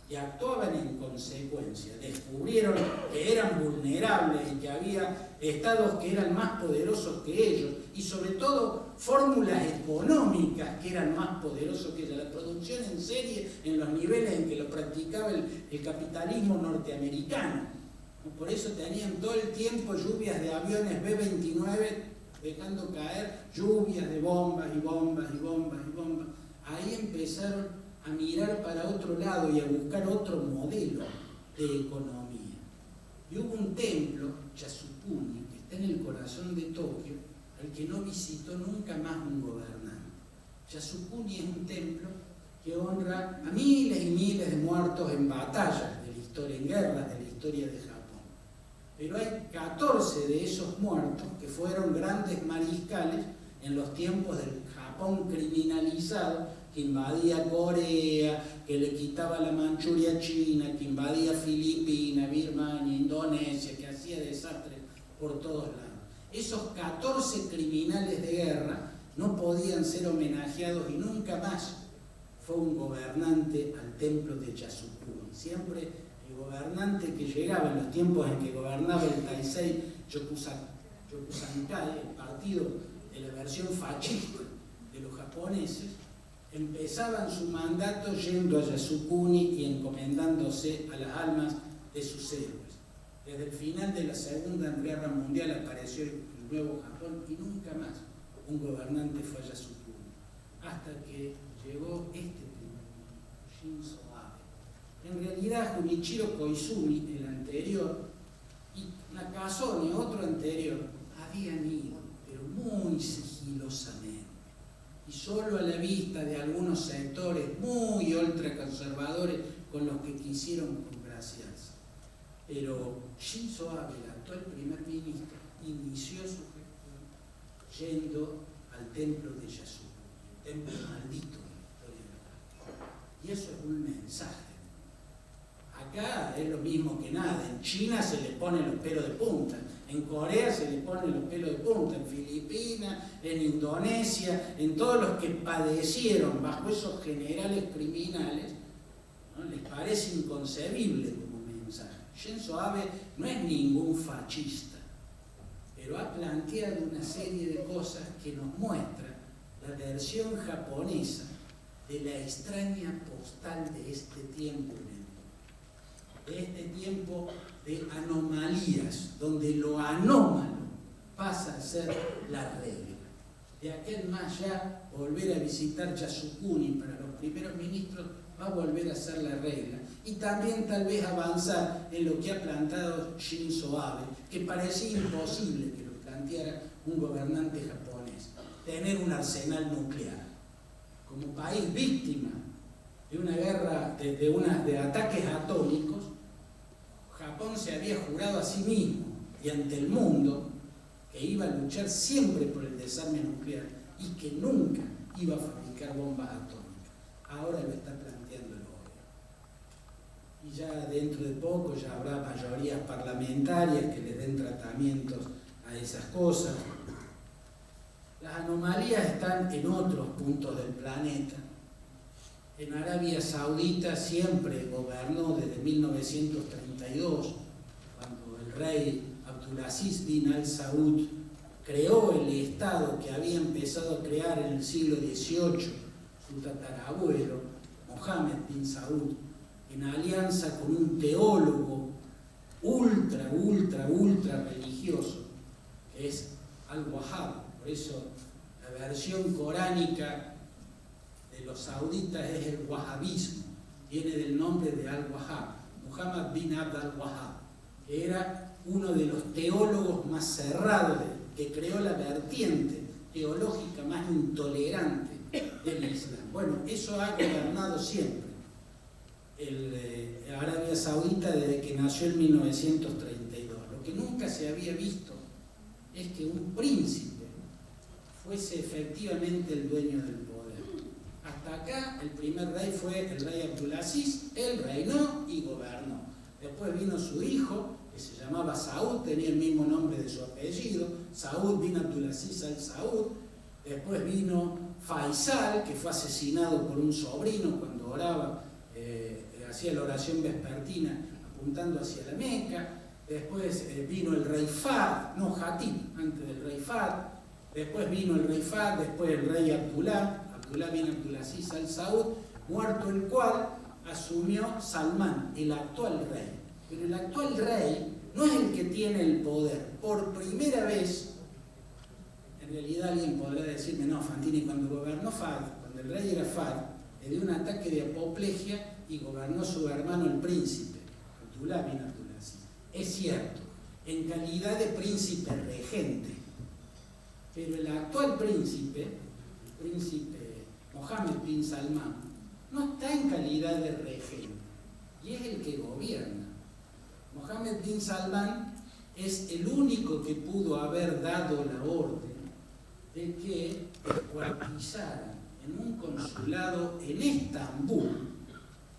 y actuaban en consecuencia. Descubrieron que eran vulnerables y que había estados que eran más poderosos que ellos, y sobre todo fórmulas económicas que eran más poderosos que ellos. La producción en serie en los niveles en que lo practicaba el capitalismo norteamericano. Por eso tenían todo el tiempo lluvias de aviones B-29 dejando caer lluvias de bombas y bombas y bombas y bombas. Ahí empezaron a mirar para otro lado y a buscar otro modelo de economía. Y hubo un templo, Yasukuni, que está en el corazón de Tokio, al que no visitó nunca más un gobernante. Yasukuni es un templo que honra a miles y miles de muertos en batallas de la historia, en guerras de la historia de Japón. Pero hay 14 de esos muertos que fueron grandes mariscales en los tiempos del Japón criminalizado, que invadía Corea, que le quitaba la Manchuria a China, que invadía Filipinas, Birmania, Indonesia, que hacía desastres por todos lados. Esos 14 criminales de guerra no podían ser homenajeados y nunca más fue un gobernante al templo de Yasukuni. Siempre el gobernante que llegaba en los tiempos en que gobernaba el Taisei Yokusankai, el partido de la versión fascista de los japoneses, empezaban su mandato yendo a Yasukuni y encomendándose a las almas de sus héroes. Desde el final de la Segunda Guerra Mundial apareció el nuevo Japón y nunca más un gobernante fue a Yasukuni, hasta que llegó este primer ministro, Shinzo Abe. En realidad Junichiro Koizumi, el anterior, y Nakasone, otro anterior, habían ido, pero muy sigilosamente, y solo a la vista de algunos sectores muy ultraconservadores con los que quisieron congraciarse. Pero Shinzo Abe, el actual primer ministro, inició su gestión yendo al templo de Yasukuni, el templo maldito de la historia de la. Y eso es un mensaje. Acá es lo mismo que nada. En China se le ponen los pelos de punta, en Corea se le ponen los pelos de punta, en Filipinas, en Indonesia, en todos los que padecieron bajo esos generales criminales, ¿no? Les parece inconcebible como mensaje. Shinzo Abe no es ningún fascista, pero ha planteado una serie de cosas que nos muestra la versión japonesa de la extraña postal de este tiempo, de este tiempo de anomalías, donde lo anómalo pasa a ser la regla. De aquel más ya, volver a visitar Yasukuni para los primeros ministros va a volver a ser la regla. Y también tal vez avanzar en lo que ha plantado Shinzo Abe, que parecía imposible que lo planteara un gobernante japonés, tener un arsenal nuclear. Como país víctima de una guerra, de ataques atómicos, Japón se había jurado a sí mismo y ante el mundo que iba a luchar siempre por el desarme nuclear y que nunca iba a fabricar bombas atómicas. Ahora lo está planteando el gobierno. Y ya dentro de poco ya habrá mayorías parlamentarias que le den tratamientos a esas cosas. Las anomalías están en otros puntos del planeta. En Arabia Saudita siempre gobernó desde 1932, cuando el rey Abdulaziz bin al-Saud creó el Estado que había empezado a crear en el siglo XVIII su tatarabuelo, Mohammed bin Saud, en alianza con un teólogo ultra religioso, que es Al-Wahhab. Por eso la versión coránica de los sauditas es el wahabismo, viene del nombre de Al-Wahhab, Muhammad bin Abd al-Wahhab, que era uno de los teólogos más cerrados, que creó la vertiente teológica más intolerante del Islam. Bueno, eso ha gobernado siempre Arabia Saudita desde que nació en 1932. Lo que nunca se había visto es que un príncipe fuese efectivamente el dueño del poder. Hasta acá el primer rey fue el rey Abdulaziz, él reinó y gobernó. Después vino su hijo, que se llamaba Saud, tenía el mismo nombre de su apellido, Saud bin Abdulaziz al-Saud. Después vino Faisal, que fue asesinado por un sobrino cuando oraba hacía la oración vespertina apuntando hacia la Meca. Después vino el rey Fahd, no Hatib, antes del rey Fahd. Después vino el rey Fahd, después el rey Abdullah bin Abdulaziz al Saud, muerto el cual asumió Salmán, el actual rey. Pero el actual rey no es el que tiene el poder. Por primera vez, en realidad alguien podrá decirme, no, Fantini, cuando gobernó Fahd, cuando el rey era Fahd, le dio un ataque de apoplejía y gobernó su hermano el príncipe, Abdullah bin Abdulaziz. Es cierto, en calidad de príncipe regente, pero el actual príncipe, el príncipe Mohammed bin Salman, no está en calidad de regente y es el que gobierna. Mohammed bin Salman es el único que pudo haber dado la orden de que descuartizaran en un consulado en Estambul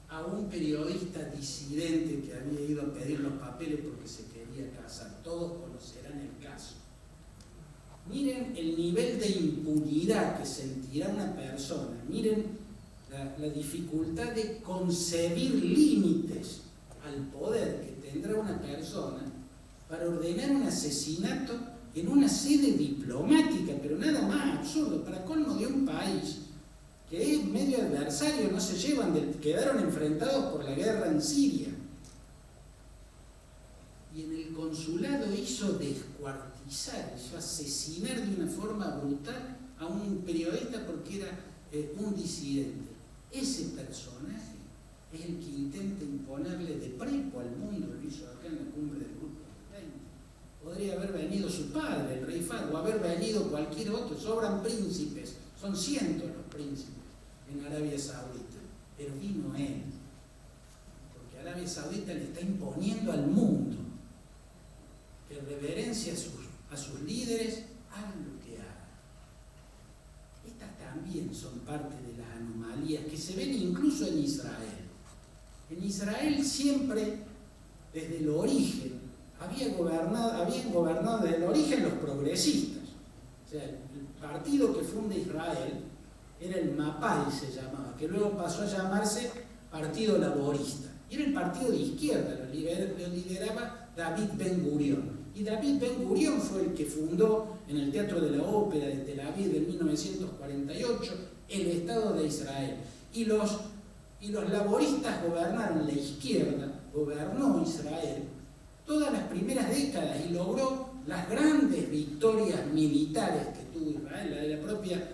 a un periodista disidente que había ido a pedir los papeles porque se quería casar. Todos conocerán el caso. Miren el nivel de impunidad que sentirá una persona, miren la dificultad de concebir límites al poder que tendrá una persona para ordenar un asesinato en una sede diplomática, pero nada más absurdo, para colmo de un país que es medio adversario, no se llevan, quedaron enfrentados por la guerra en Siria. Y en el consulado hizo descuartizar, hizo asesinar de una forma brutal a un periodista porque era un disidente. Ese personaje es el que intenta imponerle de prepo al mundo, lo hizo acá en la cumbre del Grupo de 20. Podría haber venido su padre, el rey Fahd, o haber venido cualquier otro. Sobran príncipes, son cientos los príncipes en Arabia Saudita, pero vino él, porque Arabia Saudita le está imponiendo al mundo que reverencia a sus líderes, hagan lo que hagan. Estas también son parte de las anomalías que se ven incluso en Israel. En Israel siempre, desde el origen, habían gobernado desde el origen los progresistas. O sea, el partido que funda Israel era el Mapai, se llamaba, que luego pasó a llamarse Partido Laborista. Y era el partido de izquierda, lo lideraba David Ben-Gurión. Y David Ben-Gurión fue el que fundó en el Teatro de la Ópera de Tel Aviv en 1948 el Estado de Israel. Y los laboristas gobernaron, la izquierda gobernó Israel todas las primeras décadas y logró las grandes victorias militares que tuvo Israel, la de la propia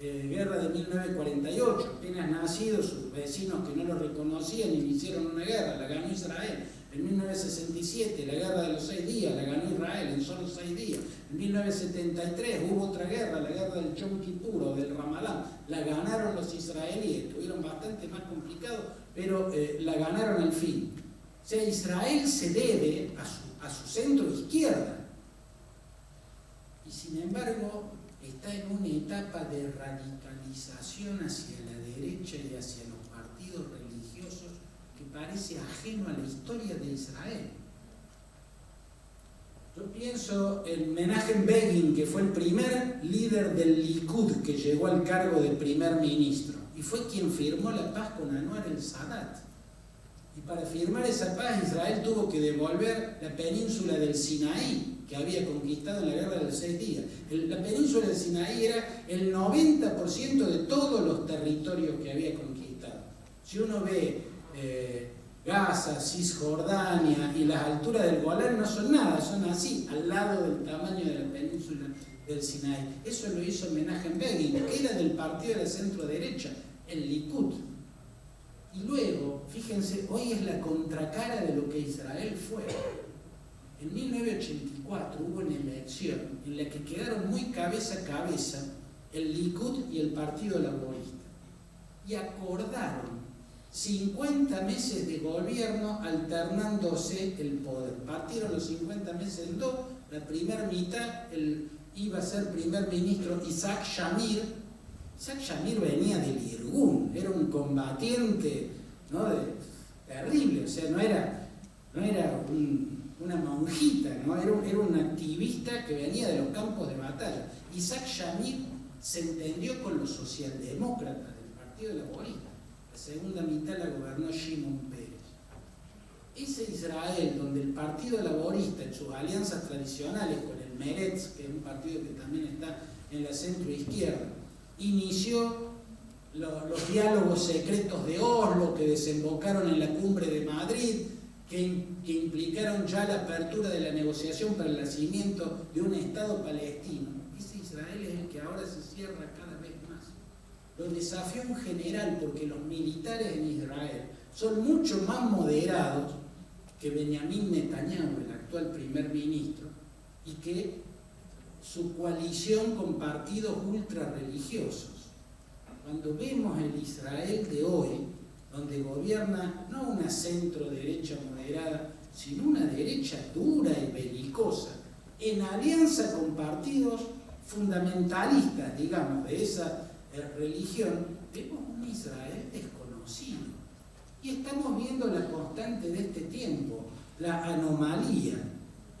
guerra de 1948, apenas nacidos sus vecinos que no lo reconocían y le hicieron una guerra, la ganó Israel. En 1967, la guerra de los 6 días, la ganó Israel en solo 6 días. En 1973 hubo otra guerra, la guerra del Yom Kippur o del Ramadán, la ganaron los israelíes, estuvieron bastante más complicados, pero la ganaron al fin. O sea, Israel se debe a su centro izquierda. Y sin embargo, está en una etapa de radicalización hacia la derecha y hacia los partidos religiosos que parece ajeno a la historia de Israel. Yo pienso en Menachem Begin, que fue el primer líder del Likud que llegó al cargo de primer ministro y fue quien firmó la paz con Anwar el-Sadat. Y para firmar esa paz, Israel tuvo que devolver la península del Sinaí, que había conquistado en la guerra de los 6 días. La península del Sinaí era el 90% de todos los territorios que había conquistado. Si uno ve Gaza, Cisjordania y las alturas del Golán, no son nada, son así, al lado del tamaño de la península del Sinaí. Eso lo hizo Menachem Begin, que era del partido de la centro derecha, el Likud. Y luego, fíjense, hoy es la contracara de lo que Israel fue. En 1984 hubo una elección en la que quedaron muy cabeza a cabeza el Likud y el Partido Laborista. Y acordaron 50 meses de gobierno alternándose el poder. Partieron los 50 meses en dos. La primera mitad iba a ser primer ministro Isaac Shamir. Isaac Shamir venía del Irgun, era un combatiente, ¿no? Terrible, o sea, no era una monjita, ¿no? Era un activista que venía de los campos de batalla. Isaac Shamir se entendió con los socialdemócratas del Partido Laborista. segunda mitad la gobernó Shimon Peres. Ese Israel donde el Partido Laborista, en sus alianzas tradicionales con el Meretz, que es un partido que también está en la centro-izquierda, inició los diálogos secretos de Oslo, que desembocaron en la cumbre de Madrid, que implicaron ya la apertura de la negociación para el nacimiento de un Estado palestino. Ese Israel es el que ahora se cierra cada vez más. Lo desafió en general porque los militares en Israel son mucho más moderados que Benjamín Netanyahu, el actual primer ministro, y que su coalición con partidos ultrarreligiosos. Cuando vemos el Israel de hoy, donde gobierna no una centro-derecha moderada, sino una derecha dura y belicosa, en alianza con partidos fundamentalistas, digamos, de esa religión, vemos un Israel desconocido. Y estamos viendo la constante de este tiempo, la anomalía,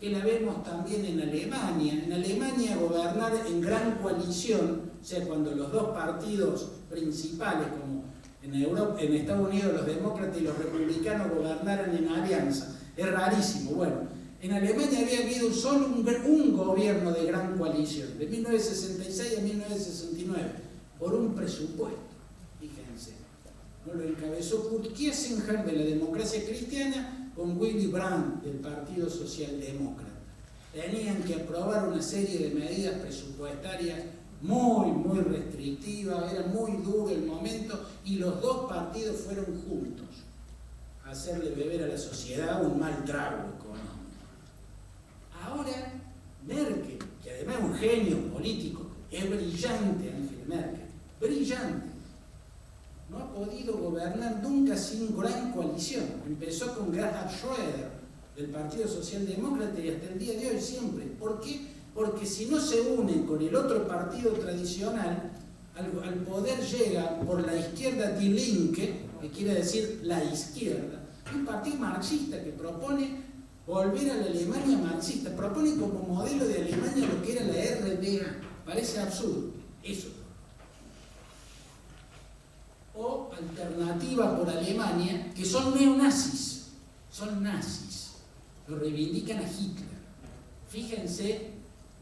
que la vemos también en Alemania. En Alemania gobernar en gran coalición, o sea, cuando los dos partidos principales, como en Estados Unidos los demócratas y los republicanos gobernaran en alianza, es rarísimo. Bueno, en Alemania había habido solo un gobierno de gran coalición, de 1966 a 1969, por un presupuesto, fíjense. ¿No? Lo encabezó Kurt Kiesinger de la Democracia Cristiana con Willy Brandt del Partido Socialdemócrata. Tenían que aprobar una serie de medidas presupuestarias muy restrictivas, era muy duro el momento, y los dos partidos fueron juntos a hacerle beber a la sociedad un mal trago económico. Ahora, Merkel, que además es un genio político, es brillante, Angela Merkel, brillante, no ha podido gobernar nunca sin gran coalición. Empezó con Gerhard Schröder del Partido Socialdemócrata y hasta el día de hoy siempre. ¿Por qué? Porque si no se unen con el otro partido tradicional, al poder llega por la izquierda Die Linke, que quiere decir la izquierda, un partido marxista que propone volver a la Alemania marxista, propone como modelo de Alemania lo que era la RDA. Parece absurdo, eso. O Alternativa por Alemania, que son neonazis, son nazis, lo reivindican a Hitler. Fíjense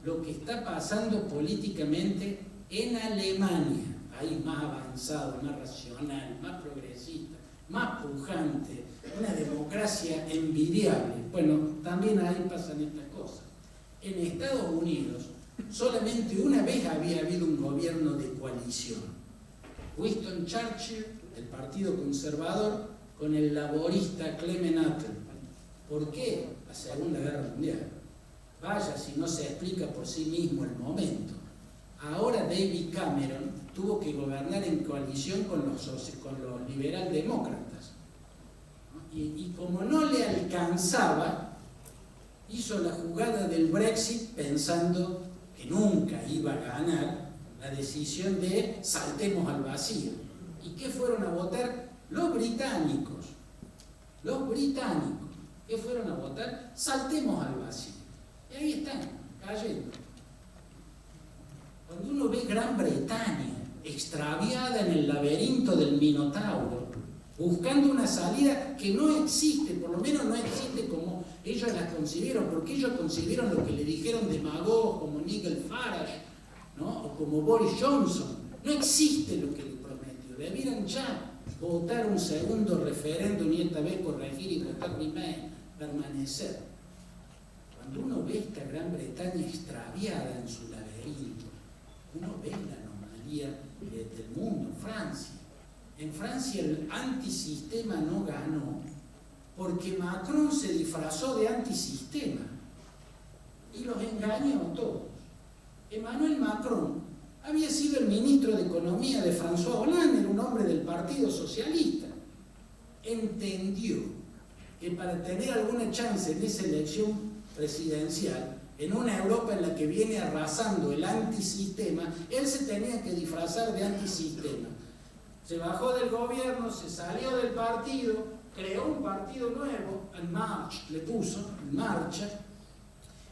lo que está pasando políticamente en Alemania, país más avanzado, más racional, más progresista, más pujante, una democracia envidiable. Bueno, también ahí pasan estas cosas. En Estados Unidos, solamente una vez había habido un gobierno de coalición. Winston Churchill, del Partido Conservador, con el laborista Clement Attlee. ¿Por qué? La Segunda Guerra Mundial. Vaya si no se explica por sí mismo el momento. Ahora David Cameron tuvo que gobernar en coalición con los liberaldemócratas. Y como no le alcanzaba, hizo la jugada del Brexit pensando que nunca iba a ganar la decisión de saltemos al vacío. ¿Y qué fueron a votar? Los británicos. Los británicos. ¿Qué fueron a votar? Saltemos al vacío. Y ahí están, cayendo. Cuando uno ve Gran Bretaña extraviada en el laberinto del Minotauro, buscando una salida que no existe, por lo menos no existe como ellos la concibieron, porque ellos concibieron lo que le dijeron demagogos como Nigel Farage, ¿no? O como Boris Johnson. No existe lo que le prometió. Debieran ya votar un segundo referéndum y esta vez corregir y votar primero, permanecer. Cuando uno ve esta Gran Bretaña extraviada en su laberinto, uno ve la anomalía del mundo. Francia. En Francia el antisistema no ganó porque Macron se disfrazó de antisistema y los engañó a todos. Emmanuel Macron había sido el ministro de Economía de François Hollande, era un hombre del Partido Socialista. Entendió que para tener alguna chance en esa elección presidencial, en una Europa en la que viene arrasando el antisistema, él se tenía que disfrazar de antisistema. Se bajó del gobierno, se salió del partido, creó un partido nuevo, En Marche le puso, En Marcha,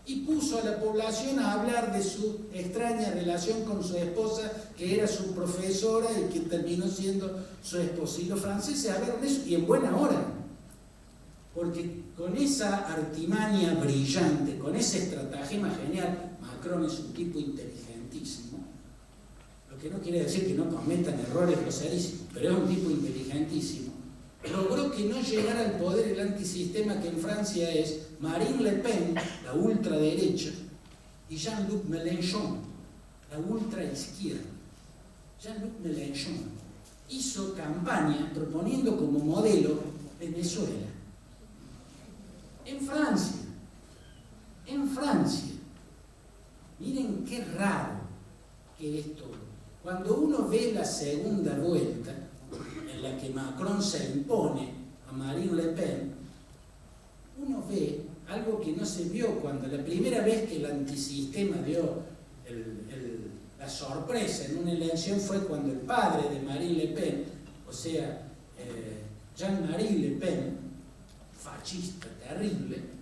y puso a la población a hablar de su extraña relación con su esposa, que era su profesora y que terminó siendo su esposa. Y los franceses hablaron de eso, y en buena hora, porque con esa artimaña brillante, con ese estratagema genial, Macron es un tipo inteligentísimo, lo que no quiere decir que no cometan errores groserísimos, pero es un tipo inteligentísimo. Logró que no llegara al poder el antisistema que en Francia es Marine Le Pen, la ultraderecha, y Jean-Luc Mélenchon, la ultraizquierda. Jean-Luc Mélenchon hizo campaña proponiendo como modelo Venezuela. En Francia. Miren qué raro que es todo. Cuando uno ve la segunda vuelta, en la que Macron se impone a Marine Le Pen, uno ve algo que no se vio cuando la primera vez que el antisistema dio la sorpresa en una elección fue cuando el padre de Marine Le Pen, o sea, Jean-Marie Le Pen, fascista terrible,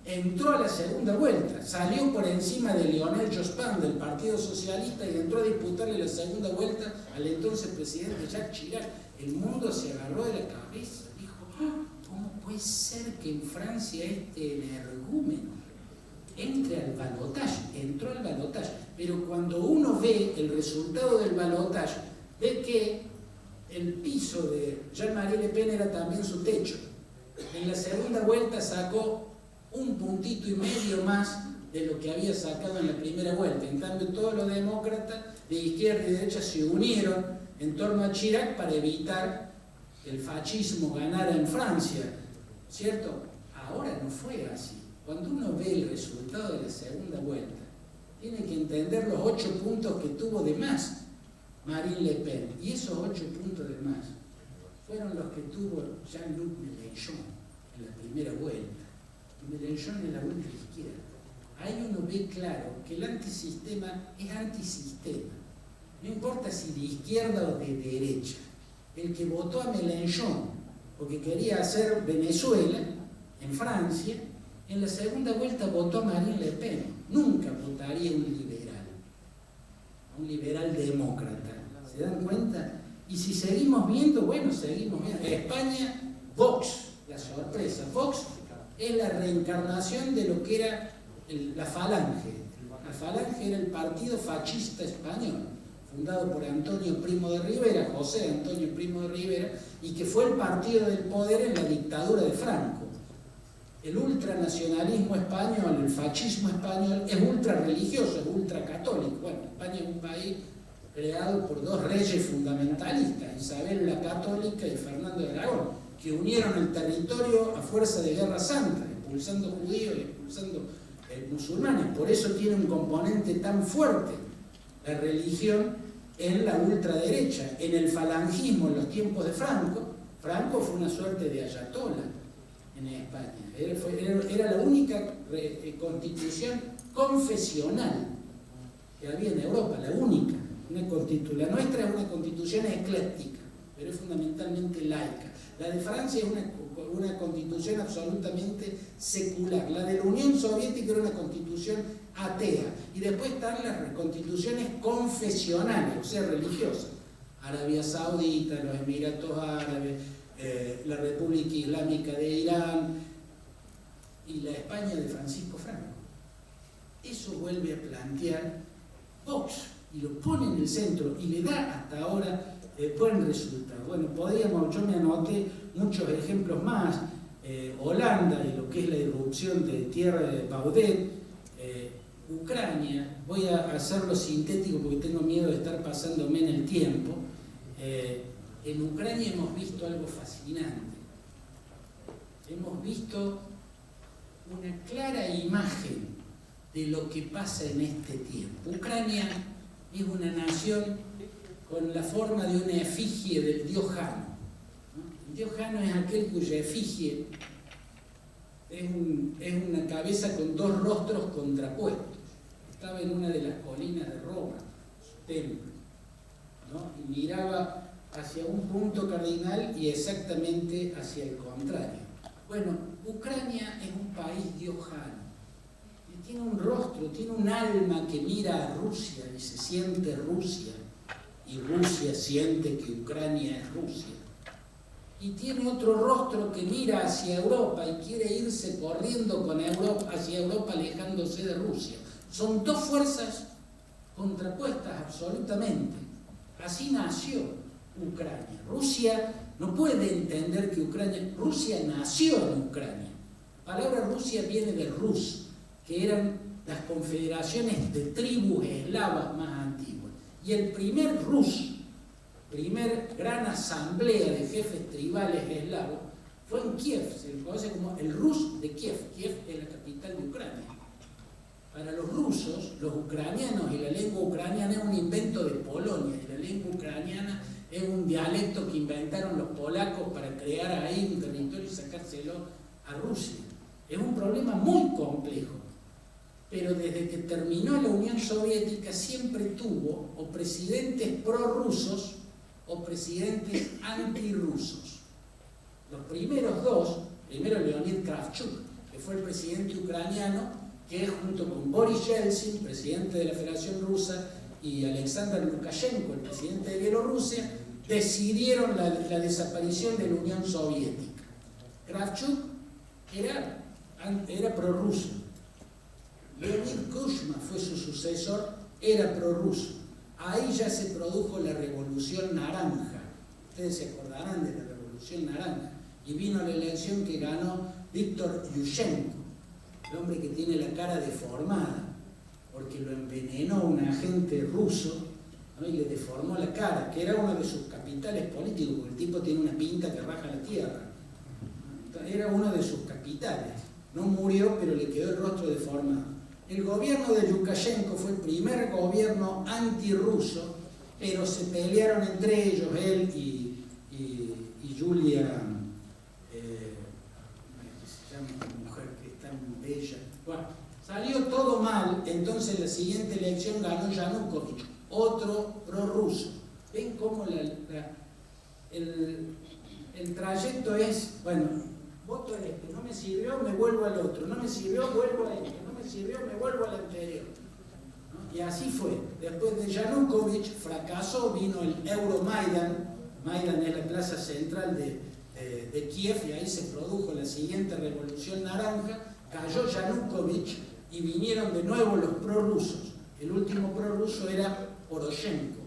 entró a la segunda vuelta, salió por encima de Lionel Jospin del Partido Socialista y entró a disputarle la segunda vuelta al entonces presidente Jacques Chirac. El mundo se agarró de la cabeza, dijo, ¿cómo puede ser que en Francia este energúmeno entre al balotaje? Entró al balotaje, pero cuando uno ve el resultado del balotaje, ve que el piso de Jean-Marie Le Pen era también su techo. En la segunda vuelta sacó 1,5 puntos más de lo que había sacado en la primera vuelta. En cambio, todos los demócratas de izquierda y derecha se unieron en torno a Chirac para evitar que el fascismo ganara en Francia, ¿cierto? Ahora no fue así. Cuando uno ve el resultado de la segunda vuelta, tiene que entender los 8 puntos que tuvo de más Marine Le Pen. Y esos 8 puntos de más fueron los que tuvo Jean-Luc Mélenchon en la primera vuelta. Mélenchon en la ultraizquierda. Ahí uno ve claro que el antisistema es antisistema. No importa si de izquierda o de derecha. El que votó a Mélenchon porque quería hacer Venezuela en Francia, en la segunda vuelta votó a Marine Le Pen. Nunca votaría a un liberal demócrata. ¿Se dan cuenta? Y si seguimos viendo, bueno, seguimos viendo. En España, Vox, la sorpresa. Vox es la reencarnación de lo que era la Falange. La Falange era el partido fascista español, fundado por Antonio Primo de Rivera, José Antonio Primo de Rivera, y que fue el partido del poder en la dictadura de Franco. El ultranacionalismo español, el fascismo español, es ultrarreligioso, es ultracatólico. Bueno, España es un país creado por 2 reyes fundamentalistas, Isabel la Católica y Fernando de Aragón, que unieron el territorio a fuerza de guerra santa, expulsando judíos y expulsando musulmanes. Por eso tiene un componente tan fuerte la religión en la ultraderecha. En el falangismo, en los tiempos de Franco, Franco fue una suerte de ayatolá en España. Era la única constitución confesional que había en Europa, la única. La nuestra es una constitución ecléctica, pero es fundamentalmente laica. La de Francia es una constitución absolutamente secular. La de la Unión Soviética era una constitución atea. Y después están las constituciones confesionales, o sea, religiosas. Arabia Saudita, los Emiratos Árabes, la República Islámica de Irán y la España de Francisco Franco. Eso vuelve a plantear Vox y lo pone en el centro y le da hasta ahora buen resultado. Bueno, yo me anoté muchos ejemplos más. Holanda y lo que es la irrupción de tierra de Baudet, Ucrania, voy a hacerlo sintético porque tengo miedo de estar pasándome en el tiempo. En Ucrania hemos visto algo fascinante. Hemos visto una clara imagen de lo que pasa en este tiempo. Ucrania es una nación con la forma de una efigie del dios Jano. El dios Jano es aquel cuya efigie es una cabeza con 2 rostros contrapuestos. Estaba en una de las colinas de Roma, su templo, ¿no? Y miraba hacia un punto cardinal y exactamente hacia el contrario. Bueno, Ucrania es un país diojano y tiene rostro, tiene un alma que mira a Rusia y se siente Rusia, y Rusia siente que Ucrania es Rusia. Y tiene otro rostro que mira hacia Europa y quiere irse corriendo con Europa, hacia Europa, alejándose de Rusia. Son dos fuerzas contrapuestas absolutamente. Así nació Ucrania. Rusia no puede entender que Rusia nació en Ucrania. La palabra Rusia viene de Rus, que eran las confederaciones de tribus eslavas más antiguas. Y el primer primer gran asamblea de jefes tribales eslavos, fue en Kiev. Se le conoce como el Rus de Kiev. Kiev es la capital de Ucrania. Para los rusos, los ucranianos y la lengua ucraniana es un invento de Polonia, y la lengua ucraniana es un dialecto que inventaron los polacos para crear ahí un territorio y sacárselo a Rusia. Es un problema muy complejo, pero desde que terminó la Unión Soviética siempre tuvo o presidentes prorrusos o presidentes antirrusos. Los primeros dos, primero Leonid Kravchuk, que fue el presidente ucraniano, que junto con Boris Yeltsin, presidente de la Federación Rusa, y Alexander Lukashenko, el presidente de Bielorrusia, decidieron la desaparición de la Unión Soviética. Kravchuk era prorruso. Leonid Kuchma fue su sucesor, era prorruso. Ahí ya se produjo la Revolución Naranja. Ustedes se acordarán de la Revolución Naranja. Y vino la elección que ganó Viktor Yushchenko, el hombre que tiene la cara deformada, porque lo envenenó un agente ruso, ¿no? Y le deformó la cara, que era uno de sus capitales políticos, porque el tipo tiene una pinta que raja la tierra. Era uno de sus capitales. No murió, pero le quedó el rostro deformado. El gobierno de Lukashenko fue el primer gobierno antirruso, pero se pelearon entre ellos, él y Yulia, ella. Bueno, salió todo mal, entonces la siguiente elección ganó Yanukovych, otro prorruso. ¿Ven cómo el trayecto es, bueno, voto a este, no me sirvió, me vuelvo al otro, no me sirvió, vuelvo a este, no me sirvió, me vuelvo al anterior, ¿no? Y así fue. Después de Yanukovych fracasó, vino el Euromaidan. Maidan es la plaza central de Kiev, y ahí se produjo la siguiente Revolución Naranja. Cayó Yanukovych y vinieron de nuevo los prorrusos. El último prorruso era Poroshenko,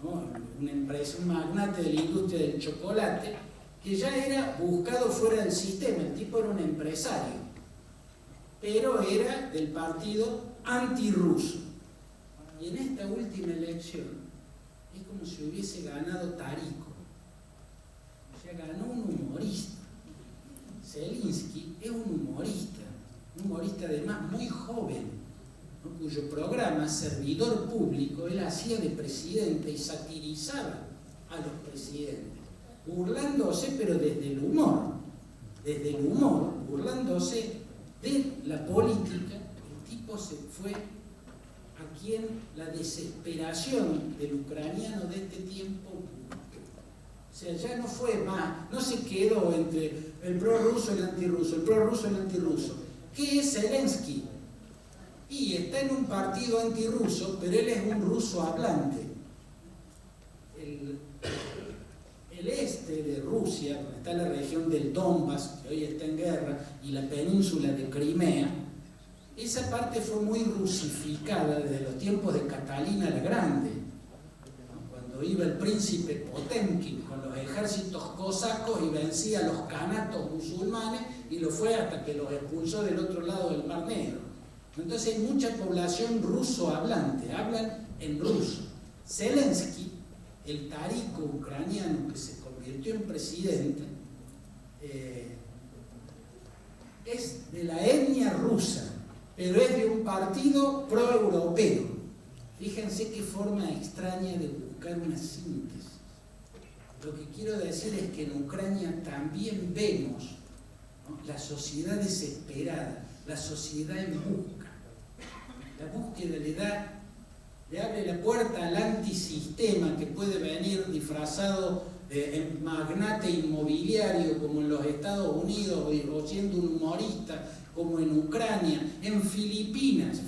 ¿no? Una empresa, un magnate de la industria del chocolate, que ya era buscado fuera del sistema. El tipo era un empresario, pero era del partido antirruso. Y en esta última elección es como si hubiese ganado Tarico. O sea, ganó un humorista. Zelensky es un humorista además muy joven, ¿no? Cuyo programa, Servidor Público, él hacía de presidente y satirizaba a los presidentes, burlándose, pero desde el humor, burlándose de la política. El tipo se fue a quien la desesperación del ucraniano de este tiempo. O sea, ya no fue más, no se quedó entre el prorruso y el antirruso, el prorruso y el antirruso. ¿Qué es Zelensky? Y está en un partido antirruso, pero él es un ruso hablante. El este de Rusia, donde está la región del Donbass, que hoy está en guerra, y la península de Crimea, esa parte fue muy rusificada desde los tiempos de Catalina la Grande, cuando iba el príncipe Potemkin con los ejércitos cosacos y vencía a los canatos musulmanes, y lo fue hasta que los expulsó del otro lado del Mar Negro. Entonces hay mucha población ruso hablante, hablan en ruso. Zelensky, el tarico ucraniano que se convirtió en presidente, es de la etnia rusa, pero es de un partido pro-europeo. Fíjense qué forma extraña de buscar una síntesis. Lo que quiero decir es que en Ucrania también vemos, ¿no?, la sociedad desesperada, la sociedad en busca. La búsqueda le abre la puerta al antisistema que puede venir disfrazado de magnate inmobiliario como en los Estados Unidos, o siendo un humorista como en Ucrania, en Filipinas.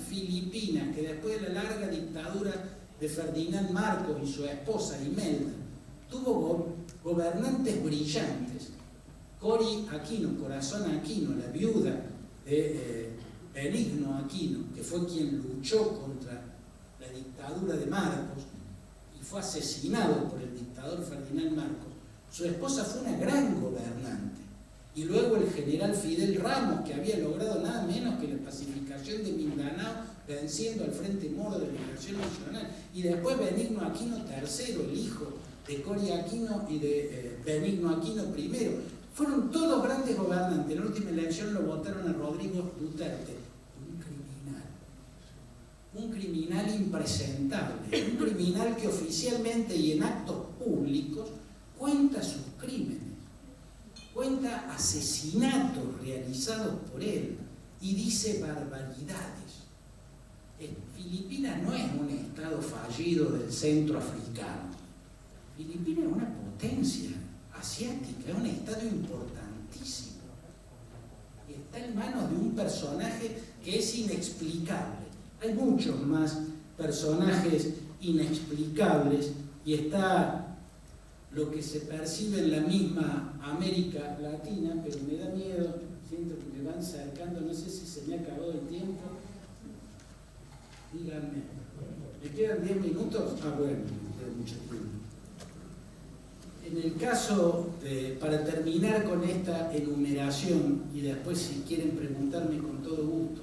Cristina, que después de la larga dictadura de Ferdinand Marcos y su esposa Imelda, tuvo gobernantes brillantes. Cori Aquino, Corazón Aquino, la viuda de Benigno Aquino, que fue quien luchó contra la dictadura de Marcos y fue asesinado por el dictador Ferdinand Marcos. Su esposa fue una gran gobernante. Y luego el general Fidel Ramos, que había logrado nada menos que la pacificación de Mindanao, venciendo al Frente Moro de Liberación Nacional. Y después Benigno Aquino III, el hijo de Cori Aquino y de Benigno Aquino I. Fueron todos grandes gobernantes. En la última elección lo votaron a Rodrigo Duterte. Un criminal impresentable, un criminal que oficialmente y en actos públicos cuenta sus crímenes, cuenta asesinatos realizados por él y dice barbaridades. Filipinas no es un estado fallido del centro africano. Filipinas es una potencia asiática, es un estado importantísimo. Y está en manos de un personaje que es inexplicable. Hay muchos más personajes inexplicables y está lo que se percibe en la misma América Latina, pero me da miedo, siento que me van cercando, no sé si se me ha acabado el tiempo. Díganme, ¿me quedan 10 minutos? Ah, bueno, me queda mucho tiempo. En el caso, para terminar con esta enumeración, y después si quieren preguntarme con todo gusto,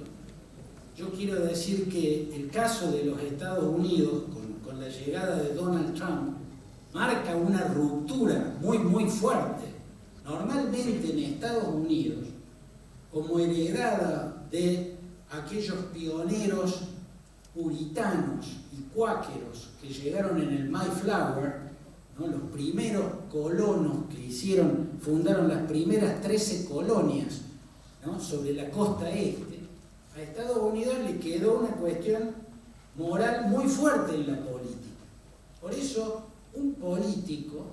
yo quiero decir que el caso de los Estados Unidos, con la llegada de Donald Trump, marca una ruptura muy fuerte. Normalmente en Estados Unidos, como heredada de aquellos pioneros puritanos y cuáqueros que llegaron en el Mayflower, ¿no? Los primeros colonos que fundaron las primeras 13 colonias, ¿no? Sobre la costa este, a Estados Unidos le quedó una cuestión moral muy fuerte en la política. Por eso, un político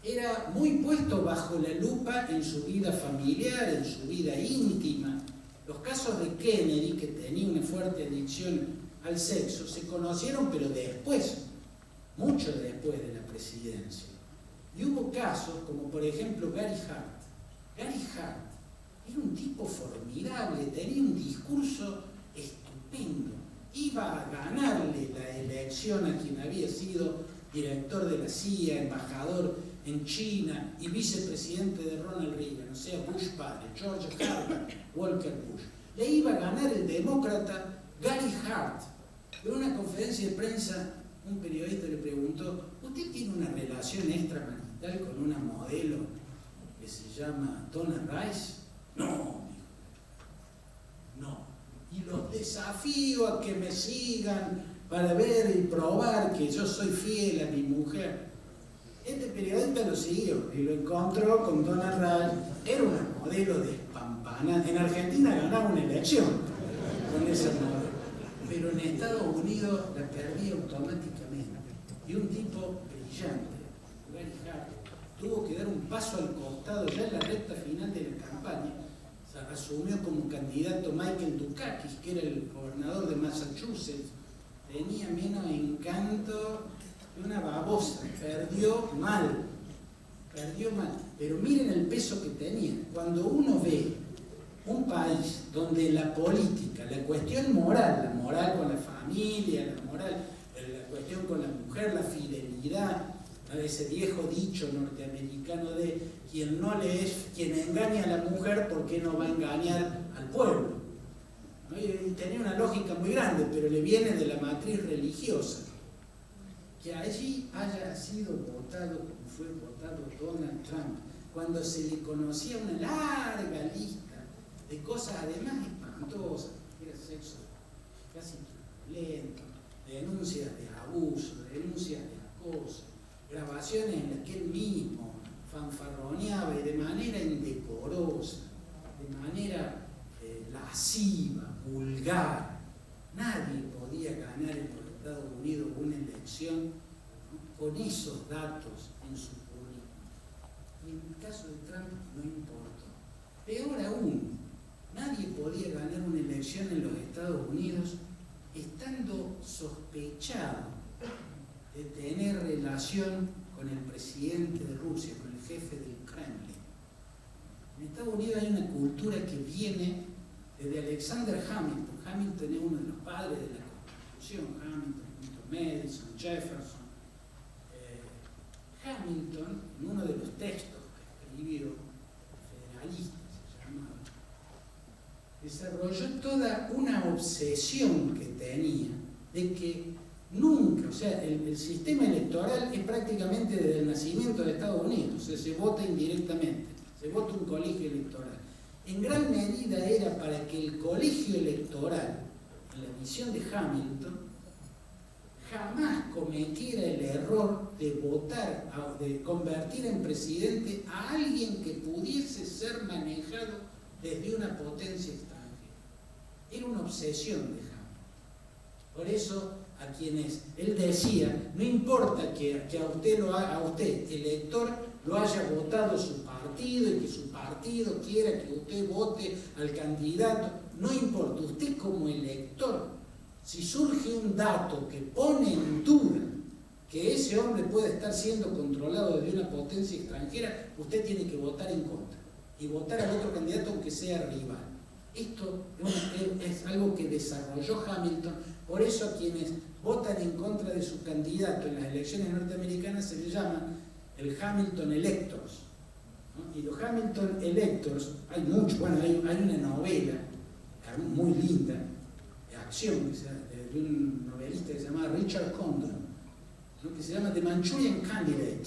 era muy puesto bajo la lupa en su vida familiar, en su vida íntima. Los casos de Kennedy, que tenía una fuerte adicción al sexo, se conocieron, pero después, mucho después de la presidencia. Y hubo casos como, por ejemplo, Gary Hart. Gary Hart era un tipo formidable, tenía un discurso estupendo. Iba a ganarle la elección a quien había sido director de la CIA, embajador en China y vicepresidente de Ronald Reagan, o sea, Bush padre, George Herbert Walker Bush. Le iba a ganar el demócrata Gary Hart. En una conferencia de prensa, un periodista le preguntó: ¿usted tiene una relación extramarital con una modelo que se llama Donna Rice? No, dijo. No. Y los desafío a que me sigan para ver y probar que yo soy fiel a mi mujer. Este periodista lo siguió y lo encontró con Donna Rice. Era una modelo despampanante. En Argentina ganaba una elección con esa modelo, pero en Estados Unidos la perdía automáticamente. Y un tipo brillante, Gary Hart, tuvo que dar un paso al costado ya en la recta final de la campaña. O sea, asumió como candidato Michael Dukakis, que era el gobernador de Massachusetts. Tenía menos encanto que una babosa. Perdió mal. Pero miren el peso que tenía. Cuando uno ve un país donde la política, la cuestión moral, la moral con la familia, la cuestión con la mujer, la fidelidad, ¿no? Ese viejo dicho norteamericano de quien engaña a la mujer, ¿por qué no va a engañar al pueblo? ¿No? Y tenía una lógica muy grande, pero le viene de la matriz religiosa. Que allí haya sido votado como fue votado Donald Trump, cuando se le conocía una larga lista de cosas además espantosas, era sexo casi violento, denuncias de abuso, denuncias de acoso, grabaciones en las que él mismo fanfarroneaba y de manera indecorosa, de manera lasciva, vulgar. Nadie podía ganar en los Estados Unidos una elección, ¿no? Con esos datos en su política. Y en el caso de Trump no importó. Peor aún, nadie podía ganar una elección en los Estados Unidos estando sospechado de tener relación con el presidente de Rusia, con el jefe del Kremlin. En Estados Unidos hay una cultura que viene desde Alexander Hamilton. Hamilton es uno de los padres de la Constitución, Hamilton, Madison, Jefferson. Hamilton, en uno de los textos que escribió, Federalista se llamaba, desarrolló toda una obsesión que tenía de que nunca, o sea, el sistema electoral es prácticamente desde el nacimiento de Estados Unidos, o sea, se vota indirectamente, se vota un colegio electoral. En gran medida era para que el colegio electoral, en la visión de Hamilton, jamás cometiera el error de votar, de convertir en presidente a alguien que pudiese ser manejado desde una potencia extranjera. Era una obsesión de Hamilton. Por eso, a quienes él decía, no importa que a usted, elector, lo haya votado su partido y que su partido quiera que usted vote al candidato, no importa, usted como elector, si surge un dato que pone en duda que ese hombre puede estar siendo controlado desde una potencia extranjera, usted tiene que votar en contra y votar al otro candidato aunque sea rival. Esto es algo que desarrolló Hamilton, por eso a quienes votan en contra de su candidato en las elecciones norteamericanas se les llaman el Hamilton Electors, ¿no? Y los Hamilton Electors, hay mucho, bueno, hay una novela muy linda, acción, de un novelista que se llama Richard Condon, ¿no? Que se llama The Manchurian Candidate,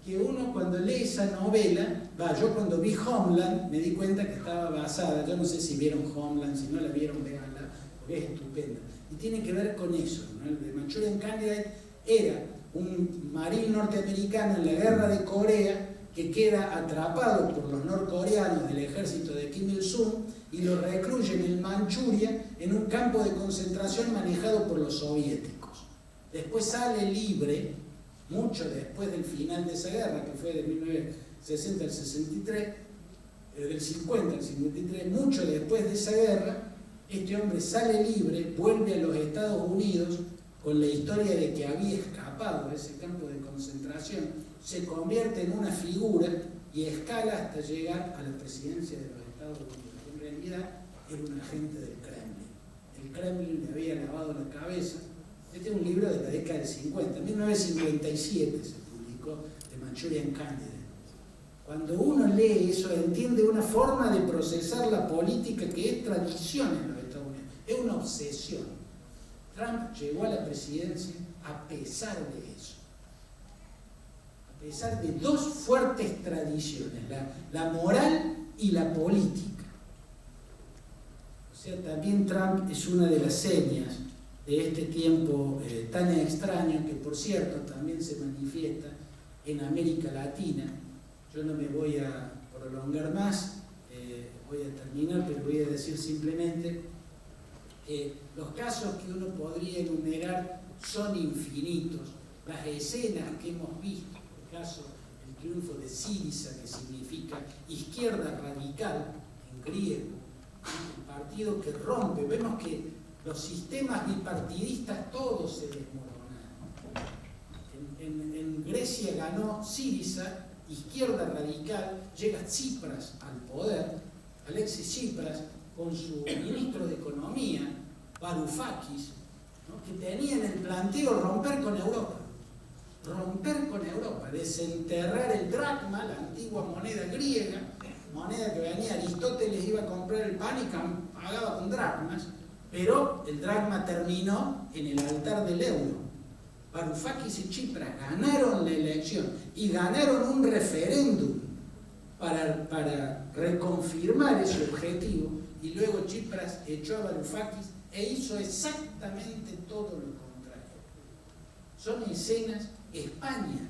que uno cuando lee esa novela, yo cuando vi Homeland me di cuenta que estaba basada, yo no sé si vieron Homeland, si no la vieron, véanla, porque es estupenda, y tiene que ver con eso, ¿no? El The Manchurian Candidate era un marín norteamericano en la guerra de Corea que queda atrapado por los norcoreanos del ejército de Kim Il-sung y lo recluyen en Manchuria en un campo de concentración manejado por los soviéticos. Después sale libre, mucho después del final de esa guerra, que fue de 1960 al 63, del 50 al 53, mucho después de esa guerra, este hombre sale libre, vuelve a los Estados Unidos con la historia de que había escapado de ese campo de concentración, se convierte en una figura y escala hasta llegar a la presidencia de los Estados Unidos. En realidad era un agente del Kremlin. El Kremlin le había lavado la cabeza. Este es un libro de la década del 50. En 1957 se publicó The Manchurian Candidate. Cuando uno lee eso, entiende una forma de procesar la política que es tradición en los Estados Unidos. Es una obsesión. Trump llegó a la presidencia a pesar de eso. A pesar de dos fuertes tradiciones, la moral y la política. O sea, también Trump es una de las señas de este tiempo tan extraño que, por cierto, también se manifiesta en América Latina. Yo no me voy a prolongar más, voy a terminar, pero voy a decir simplemente que los casos que uno podría enumerar son infinitos. Las escenas que hemos visto, el caso, el triunfo de Syriza, que significa izquierda radical en griego, un partido que rompe, vemos que los sistemas bipartidistas todos se desmoronaron. En Grecia ganó Syriza, izquierda radical, llega Tsipras al poder, Alexis Tsipras, con su ministro de Economía, Varoufakis, ¿no? Que tenía en el planteo romper con Europa, desenterrar el dracma, la antigua moneda griega, moneda que venía Aristóteles, iba a comprar el pan y pagaba con dracmas, pero el dracma terminó en el altar del euro. Varoufakis y Tsipras ganaron la elección y ganaron un referéndum para reconfirmar ese objetivo, y luego Tsipras echó a Varoufakis e hizo exactamente todo lo contrario. Son escenas. España,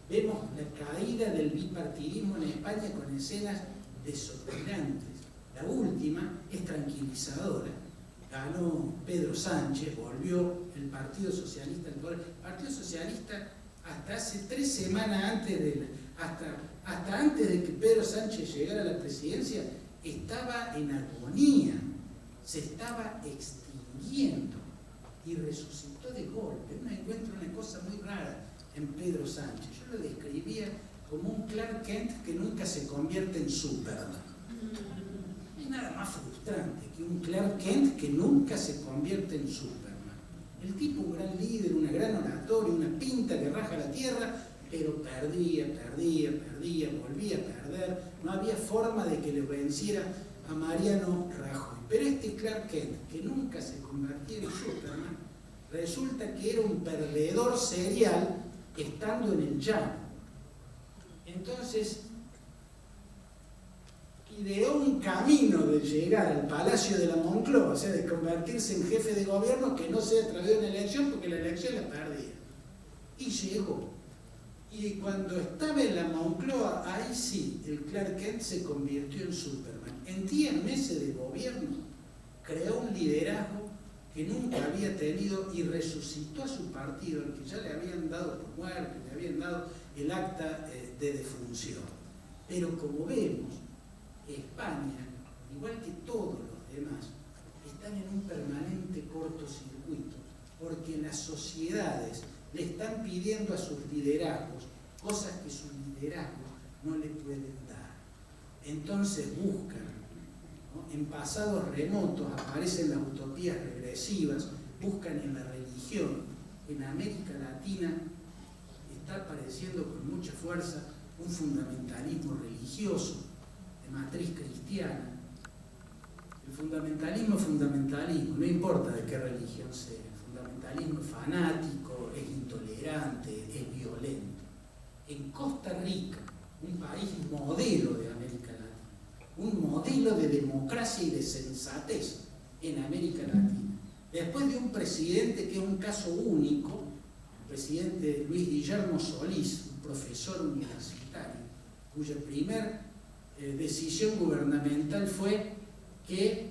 vemos la caída del bipartidismo en España con escenas desopilantes. La última es tranquilizadora. Ganó Pedro Sánchez, volvió el Partido Socialista al poder. El Partido Socialista hasta hace 3 semanas hasta antes de que Pedro Sánchez llegara a la presidencia, estaba en agonía, se estaba extinguiendo. y resucitó de golpe. Uno encuentra una cosa muy rara en Pedro Sánchez. Yo lo describía como un Clark Kent que nunca se convierte en Superman. No hay nada más frustrante que un Clark Kent que nunca se convierte en Superman. El tipo, un gran líder, una gran oratoria, una pinta que raja la tierra, pero perdía, volvía a perder. No había forma de que le venciera a Mariano Rajoy. Pero este Clark Kent, que nunca se convertía en Superman, resulta que era un perdedor serial estando en el llano. Entonces, ideó un camino de llegar al Palacio de la Moncloa, o sea, de convertirse en jefe de gobierno que no sea a través de una elección, porque la elección la perdía. Y llegó. Y cuando estaba en la Moncloa, ahí sí, el Clark Kent se convirtió en Superman. En 10 meses de gobierno, creó un liderazgo que nunca había tenido y resucitó a su partido, al que ya le habían dado por muerto, le habían dado el acta de defunción. Pero como vemos, España, igual que todos los demás, están en un permanente cortocircuito, porque las sociedades le están pidiendo a sus liderazgos cosas que sus liderazgos no le pueden dar. Entonces buscan, ¿no? En pasados remotos aparecen las utopías regresivas, buscan en la religión. En América Latina está apareciendo con mucha fuerza un fundamentalismo religioso de matriz cristiana. El fundamentalismo, no importa de qué religión sea. El fundamentalismo es fanático, es intolerante, es violento. En Costa Rica, un país modelo de América Latina, un modelo de democracia y de sensatez en América Latina. Después de un presidente que es un caso único, el presidente Luis Guillermo Solís, un profesor universitario, cuya primera decisión gubernamental fue que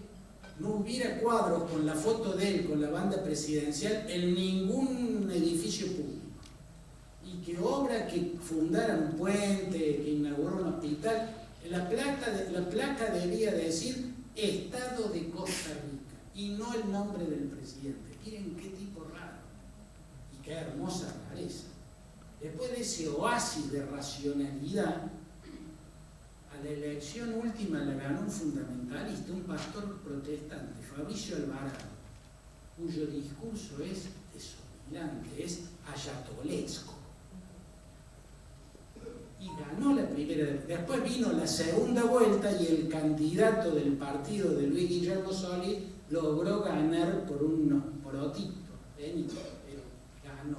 no hubiera cuadros con la foto de él, con la banda presidencial, en ningún edificio público. Y que obra que fundara un puente, que inauguró un hospital, la placa debía decir Estado de Costa Rica y no el nombre del presidente. Miren qué tipo raro y qué hermosa rareza. Después de ese oasis de racionalidad, a la elección última la ganó un fundamentalista, un pastor protestante, Fabricio Alvarado, cuyo discurso es desopilante, es ayatolesco. Y ganó la primera. Después vino la segunda vuelta y el candidato del partido de Luis Guillermo Solís logró ganar por unos porotitos, pero ganó.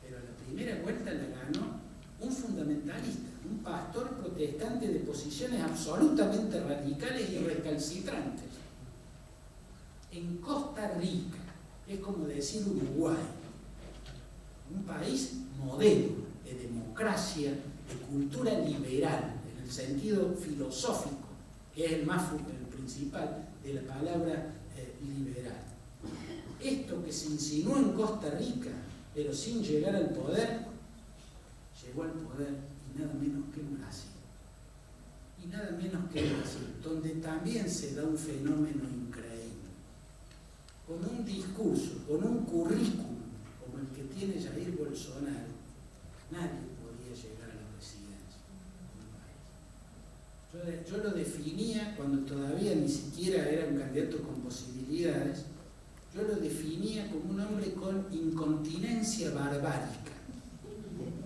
Pero la primera vuelta la ganó un fundamentalista, un pastor protestante de posiciones absolutamente radicales y recalcitrantes. En Costa Rica, es como decir Uruguay, un país modelo de democracia, de cultura liberal, en el sentido filosófico, que es el principal de la palabra liberal. Esto que se insinuó en Costa Rica, pero sin llegar al poder, llegó al poder y nada menos que en Brasil. Y nada menos que en Brasil, donde también se da un fenómeno increíble. Con un discurso, con un currículum como el que tiene Jair Bolsonaro, nadie podía llegar a la presidencia de un país. Yo lo definía, cuando todavía ni siquiera era un candidato con posibilidades, yo lo definía como un hombre con incontinencia barbárica.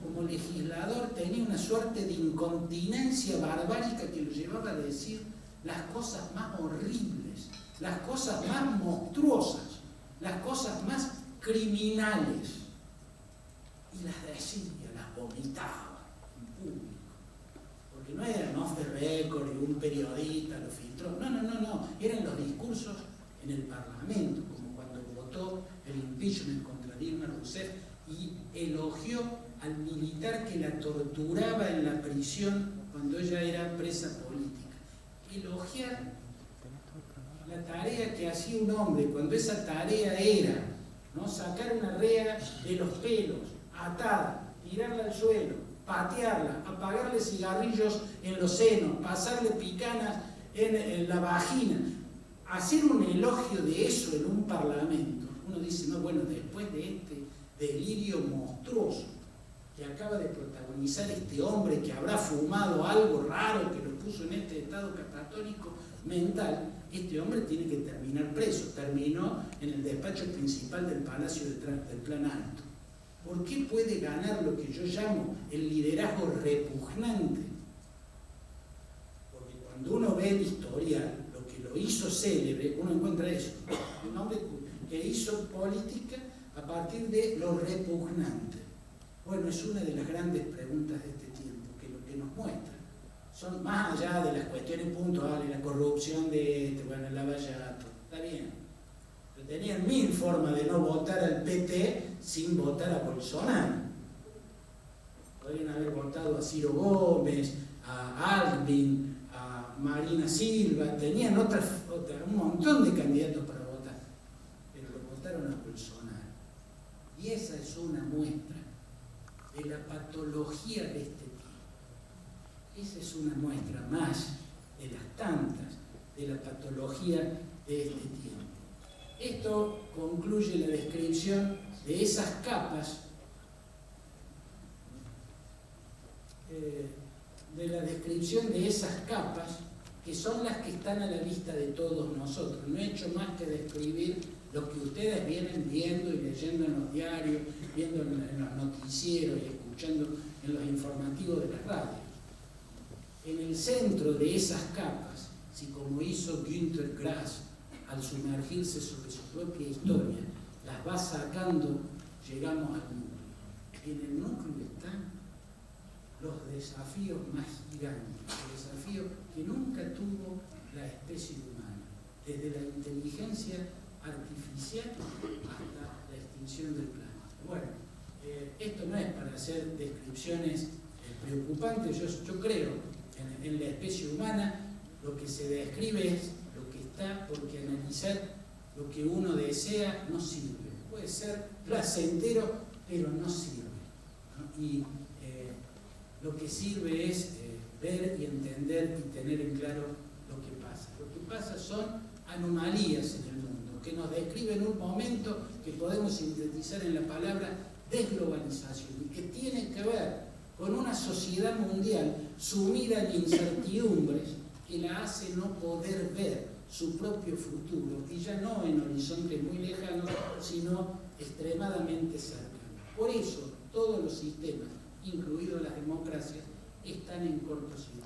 Como legislador tenía una suerte de incontinencia barbárica que lo llevaba a decir las cosas más horribles, las cosas más monstruosas, las cosas más criminales. Y las decía, las vomitaba en público. Porque no eran off the record y un periodista lo filtró. No. Eran los discursos en el Parlamento, como cuando votó el impeachment contra Dilma Rousseff y elogió al militar que la torturaba en la prisión cuando ella era presa política. Elogiar la tarea que hacía un hombre cuando esa tarea era, ¿no?, sacar una rea de los pelos, atarla, tirarla al suelo, patearla, apagarle cigarrillos en los senos, pasarle picanas en la vagina. Hacer un elogio de eso en un parlamento uno dice, no, bueno, después de este delirio monstruoso que acaba de protagonizar este hombre que habrá fumado algo raro que lo puso en este estado catatónico mental, este hombre tiene que terminar preso. Terminó en el despacho principal del Palacio del Plan Alto. ¿Por qué puede ganar lo que yo llamo el liderazgo repugnante? Porque cuando uno ve el historial, lo que lo hizo célebre, uno encuentra eso. Un hombre que hizo política a partir de lo repugnante. Bueno, es una de las grandes preguntas de este tiempo, que lo que nos muestra son más allá de las cuestiones puntuales, la corrupción de bueno, el lavallato, está bien. Pero tenían 1000 formas de no votar al PT sin votar a Bolsonaro. Podrían haber votado a Ciro Gómez, a Alvin, a Marina Silva, tenían un montón de candidatos para votar, pero lo votaron a Bolsonaro. Y esa es una muestra de la patología de este tiempo. Esa es una muestra más de las tantas de la patología de este tiempo. Esto concluye la descripción de esas capas, que son las que están a la vista de todos nosotros. No he hecho más que describir lo que ustedes vienen viendo y leyendo en los diarios, viendo en los noticieros y escuchando en los informativos de las radios. En el centro de esas capas, si como hizo Günter Grass al sumergirse sobre su propia historia, las va sacando, llegamos al núcleo. En el núcleo están los desafíos más gigantes, los desafíos que nunca tuvo la especie humana, desde la inteligencia artificial hasta la extinción del planeta. Bueno, esto no es para hacer descripciones preocupantes. Yo creo en la especie humana. Lo que se describe es lo que está, porque analizar lo que uno desea no sirve. Puede ser placentero, pero no sirve, ¿no? Y lo que sirve es ver y entender y tener en claro lo que pasa. Lo que pasa son anomalías en el mundo, que nos describen un momento que podemos sintetizar en la palabra desglobalización, y que tiene que ver con una sociedad mundial sumida en incertidumbres que la hace no poder ver su propio futuro, y ya no en horizontes muy lejanos, sino extremadamente cercanos. Por eso todos los sistemas, incluidas las democracias, están en cortocircuito.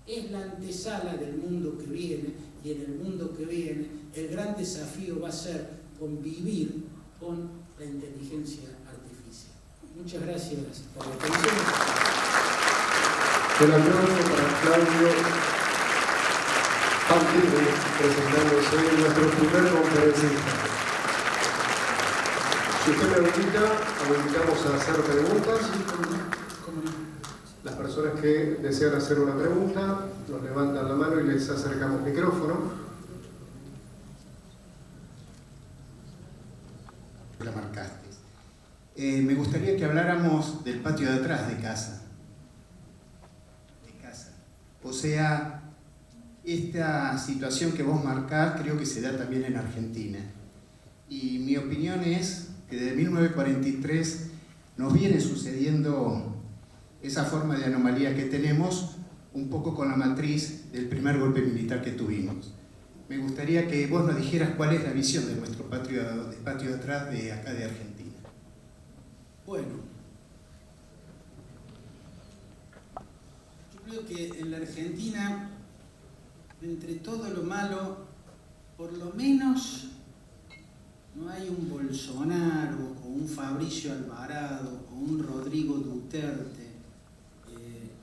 Es la antesala del mundo que viene, y en el mundo que viene el gran desafío va a ser convivir con la inteligencia artificial. Muchas gracias por la atención. El aplauso para Claudio Pantini, presentándose nuestro primer conferencista. Si usted me habilita, habilitamos a hacer preguntas. Las personas que desean hacer una pregunta nos levantan la mano y les acercamos micrófono. La marcaste. Me gustaría que habláramos del patio de atrás de casa. O sea, esta situación que vos marcás creo que se da también en Argentina. Y mi opinión es que desde 1943 nos viene sucediendo esa forma de anomalía que tenemos, un poco con la matriz del primer golpe militar que tuvimos. Me gustaría que vos nos dijeras cuál es la visión de nuestro patio de atrás de acá de Argentina. Bueno, yo creo que en la Argentina, entre todo lo malo, por lo menos no hay un Bolsonaro o un Fabricio Alvarado o un Rodrigo Duterte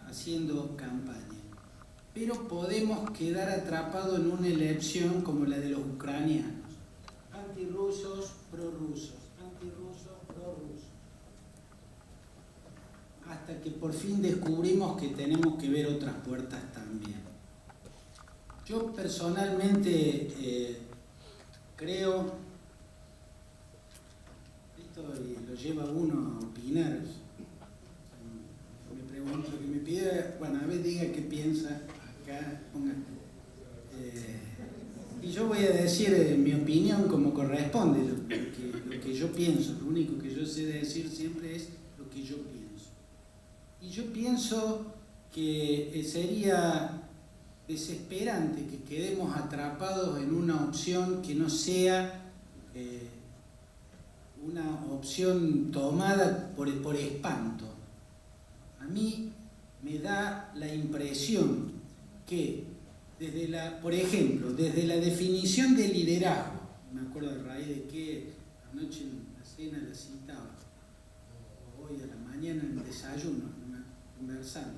haciendo campaña. Pero podemos quedar atrapados en una elección como la de los ucranianos. Antirrusos, prorrusos, antirrusos, prorrusos. Hasta que por fin descubrimos que tenemos que ver otras puertas también. Yo personalmente creo, esto lo lleva uno a opinar, me pregunto, que me pide, bueno, a ver, diga qué piensa acá, ponga, Y yo voy a decir mi opinión como corresponde, lo que yo pienso. Lo único que yo sé decir siempre es lo que yo pienso. Y yo pienso que sería desesperante que quedemos atrapados en una opción que no sea una opción tomada por espanto. A mí me da la impresión que por ejemplo, desde la definición de liderazgo, me acuerdo de raíz de que anoche en la cena la citaba, o hoy a la mañana en el desayuno, conversando,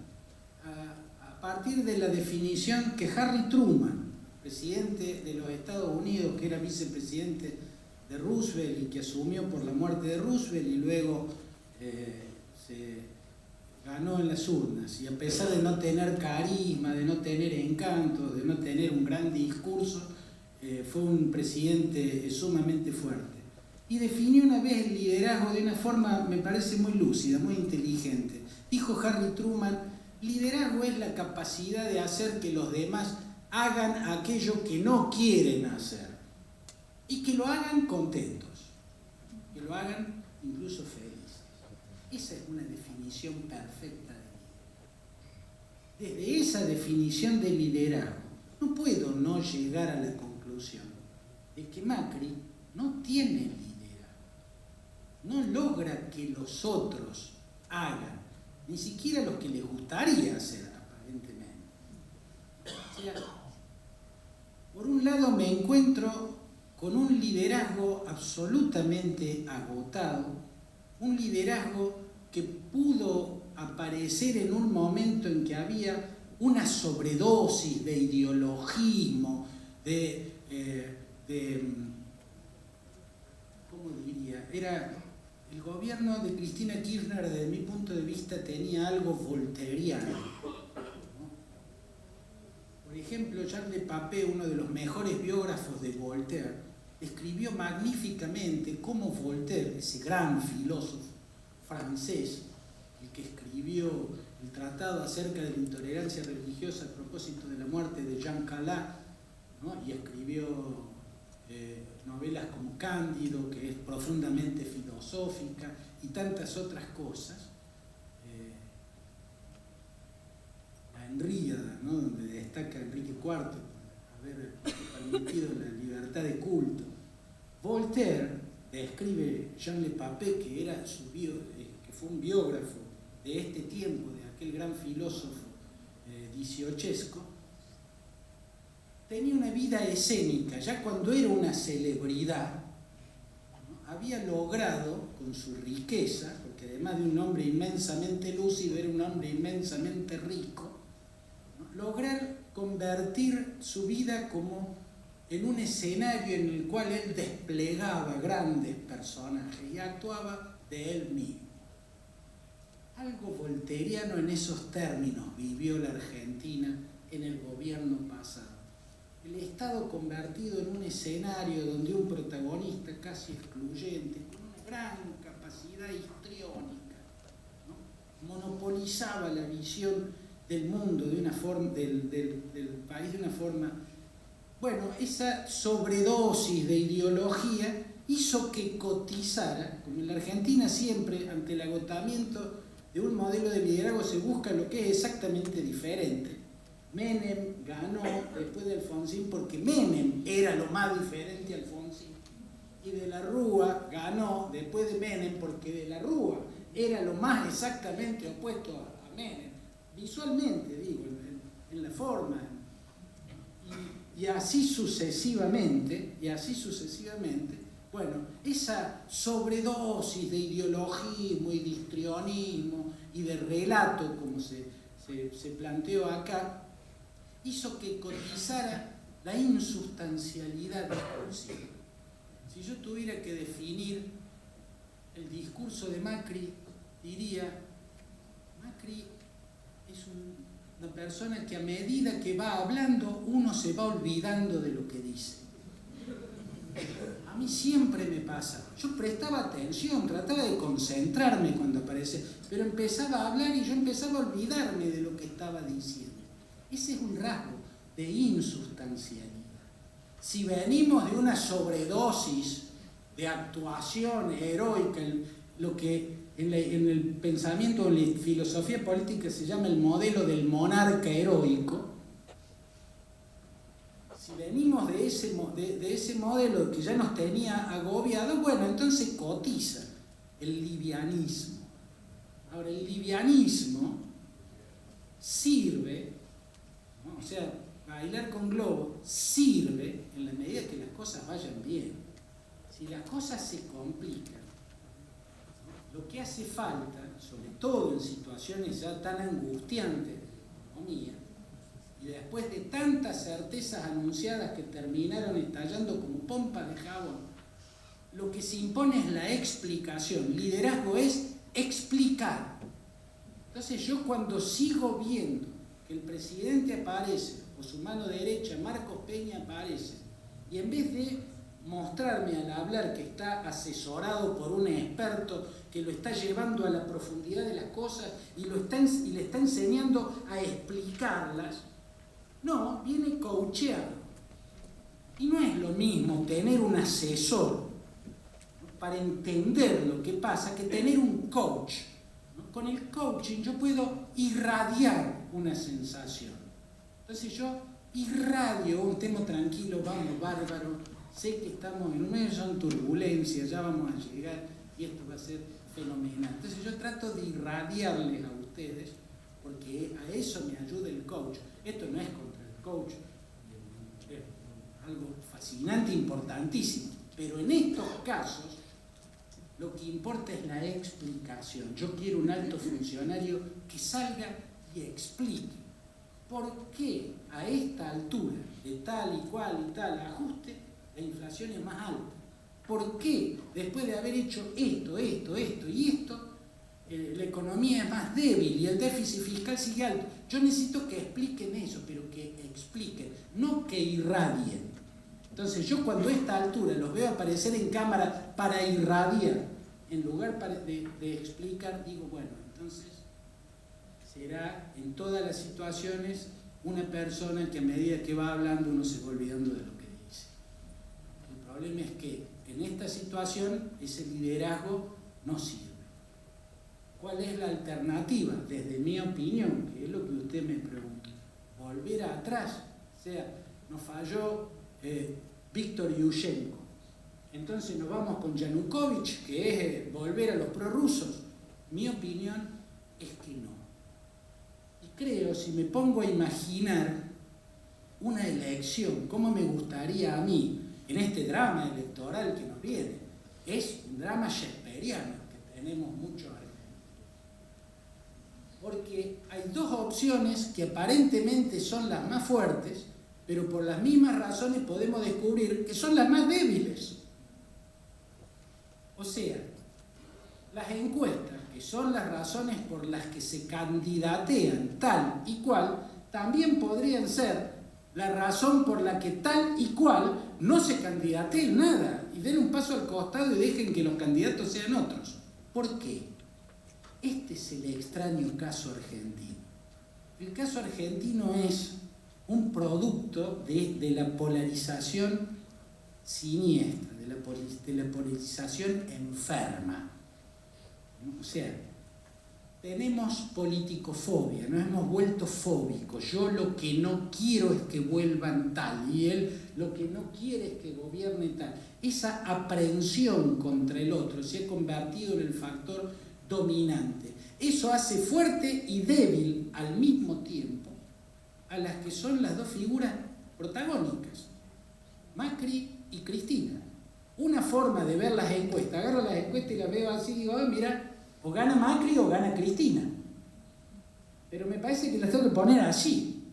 a partir de la definición que Harry Truman, presidente de los Estados Unidos, que era vicepresidente de Roosevelt y que asumió por la muerte de Roosevelt y luego se ganó en las urnas, y a pesar de no tener carisma, de no tener encanto, de no tener un gran discurso, fue un presidente sumamente fuerte. Y definió una vez el liderazgo de una forma, me parece, muy lúcida, muy inteligente. Dijo Harry Truman: liderazgo es la capacidad de hacer que los demás hagan aquello que no quieren hacer, y que lo hagan contentos, que lo hagan incluso felices. Esa es una definición perfecta de liderazgo. Desde esa definición de liderazgo, no puedo no llegar a la conclusión de que Macri no tiene liderazgo, no logra que los otros hagan, ni siquiera los que les gustaría hacer, aparentemente. O sea, por un lado me encuentro con un liderazgo absolutamente agotado, un liderazgo que pudo aparecer en un momento en que había una sobredosis de ideologismo, ¿cómo diría? Era el gobierno de Cristina Kirchner, desde mi punto de vista, tenía algo voltairiano, ¿no? Por ejemplo, Charles Papé, uno de los mejores biógrafos de Voltaire, escribió magníficamente cómo Voltaire, ese gran filósofo francés, el que escribió el tratado acerca de la intolerancia religiosa a propósito de la muerte de Jean Calas, ¿no? Y escribió novelas como Cándido, que es profundamente filosófica, y tantas otras cosas. La Henríada, ¿no? Donde destaca Enrique IV por haber permitido la libertad de culto. Voltaire describe Jean Le Papé, que fue un biógrafo de este tiempo, de aquel gran filósofo dieciochesco. Tenía una vida escénica, ya cuando era una celebridad, ¿no? Había logrado, con su riqueza, porque además de un hombre inmensamente lúcido, era un hombre inmensamente rico, ¿no? Lograr convertir su vida como en un escenario en el cual él desplegaba grandes personajes y actuaba de él mismo. Algo voltairiano en esos términos vivió la Argentina en el gobierno pasado. El Estado convertido en un escenario donde un protagonista casi excluyente, con una gran capacidad histriónica, ¿no? Monopolizaba la visión del mundo de una forma, del país de una forma. Bueno, esa sobredosis de ideología hizo que cotizara, como en la Argentina siempre, ante el agotamiento de un modelo de liderazgo se busca lo que es exactamente diferente. Menem ganó después de Alfonsín porque Menem era lo más diferente a Alfonsín, y De la Rúa ganó después de Menem porque De la Rúa era lo más exactamente opuesto a Menem, visualmente digo, en la forma, y así sucesivamente, bueno, esa sobredosis de ideologismo y de histrionismo y de relato, como se planteó acá, hizo que cotizara la insustancialidad discursiva. Si yo tuviera que definir el discurso de Macri, diría: Macri es una persona que a medida que va hablando uno se va olvidando de lo que dice. A mí siempre me pasa. Yo prestaba atención, trataba de concentrarme cuando aparecía, pero empezaba a hablar y yo empezaba a olvidarme de lo que estaba diciendo. Ese es un rasgo de insustancialidad. si venimos de una sobredosis de actuación heroica, lo que en el pensamiento, en la filosofía política se llama el modelo del monarca heroico, si venimos de ese modelo que ya nos tenía agobiados, bueno, entonces cotiza el livianismo. Ahora, el livianismo sirve, ¿no? O sea, bailar con globo sirve en la medida que las cosas vayan bien. Si las cosas se complican, ¿no? Lo que hace falta, sobre todo en situaciones ya tan angustiantes de la economía, y después de tantas certezas anunciadas que terminaron estallando como pompas de jabón, lo que se impone es la explicación. Liderazgo es explicar. Entonces yo cuando sigo viendo que el presidente aparece, o su mano derecha, Marcos Peña, aparece, y en vez de mostrarme al hablar que está asesorado por un experto que lo está llevando a la profundidad de las cosas y le está enseñando a explicarlas, no, viene coacheado. Y no es lo mismo tener un asesor para entender lo que pasa que tener un coach. Con el coaching yo puedo irradiar una sensación. Entonces yo irradio, estemos tranquilos, vamos, bárbaro, sé que estamos en un medio, son turbulencias, ya vamos a llegar y esto va a ser fenomenal. Entonces yo trato de irradiarles a ustedes, porque a eso me ayuda el coach. Esto no es contra el coach, es algo fascinante, importantísimo, pero en estos casos lo que importa es la explicación. Yo quiero un alto funcionario que salga y explique por qué a esta altura, de tal y cual y tal ajuste, la inflación es más alta. ¿Por qué después de haber hecho esto y esto, la economía es más débil y el déficit fiscal sigue alto? Yo necesito que expliquen eso, pero que expliquen, no que irradien. Entonces yo cuando a esta altura los veo aparecer en cámara para irradiar, en lugar de explicar, digo, bueno, entonces será en todas las situaciones una persona que a medida que va hablando uno se va olvidando de lo que dice. El problema es que en esta situación ese liderazgo no sirve. ¿Cuál es la alternativa? Desde mi opinión, que es lo que usted me pregunta, volver atrás. O sea, nos falló Víctor Yushchenko. Entonces nos vamos con Yanukovych, que es volver a los prorrusos. Mi opinión es que no. Y creo, si me pongo a imaginar una elección, cómo me gustaría a mí, en este drama electoral que nos viene, es un drama shakespeariano, que tenemos mucho ahí. Porque hay dos opciones que aparentemente son las más fuertes, pero por las mismas razones podemos descubrir que son las más débiles. O sea, las encuestas, que son las razones por las que se candidatean tal y cual, también podrían ser la razón por la que tal y cual no se candidateen nada y den un paso al costado y dejen que los candidatos sean otros. ¿Por qué? Este es el extraño caso argentino. El caso argentino es un producto de la polarización siniestra, de la polarización enferma. O sea, tenemos politicofobia, nos hemos vuelto fóbicos. Yo lo que no quiero es que vuelvan tal, y él lo que no quiere es que gobierne tal. Esa aprehensión contra el otro se ha convertido en el factor dominante. Eso hace fuerte y débil al mismo tiempo a las que son las dos figuras protagónicas, Macri y Cristina. Una forma de ver las encuestas, agarro las encuestas y las veo así y digo, mira, o gana Macri o gana Cristina. Pero me parece que las tengo que poner así,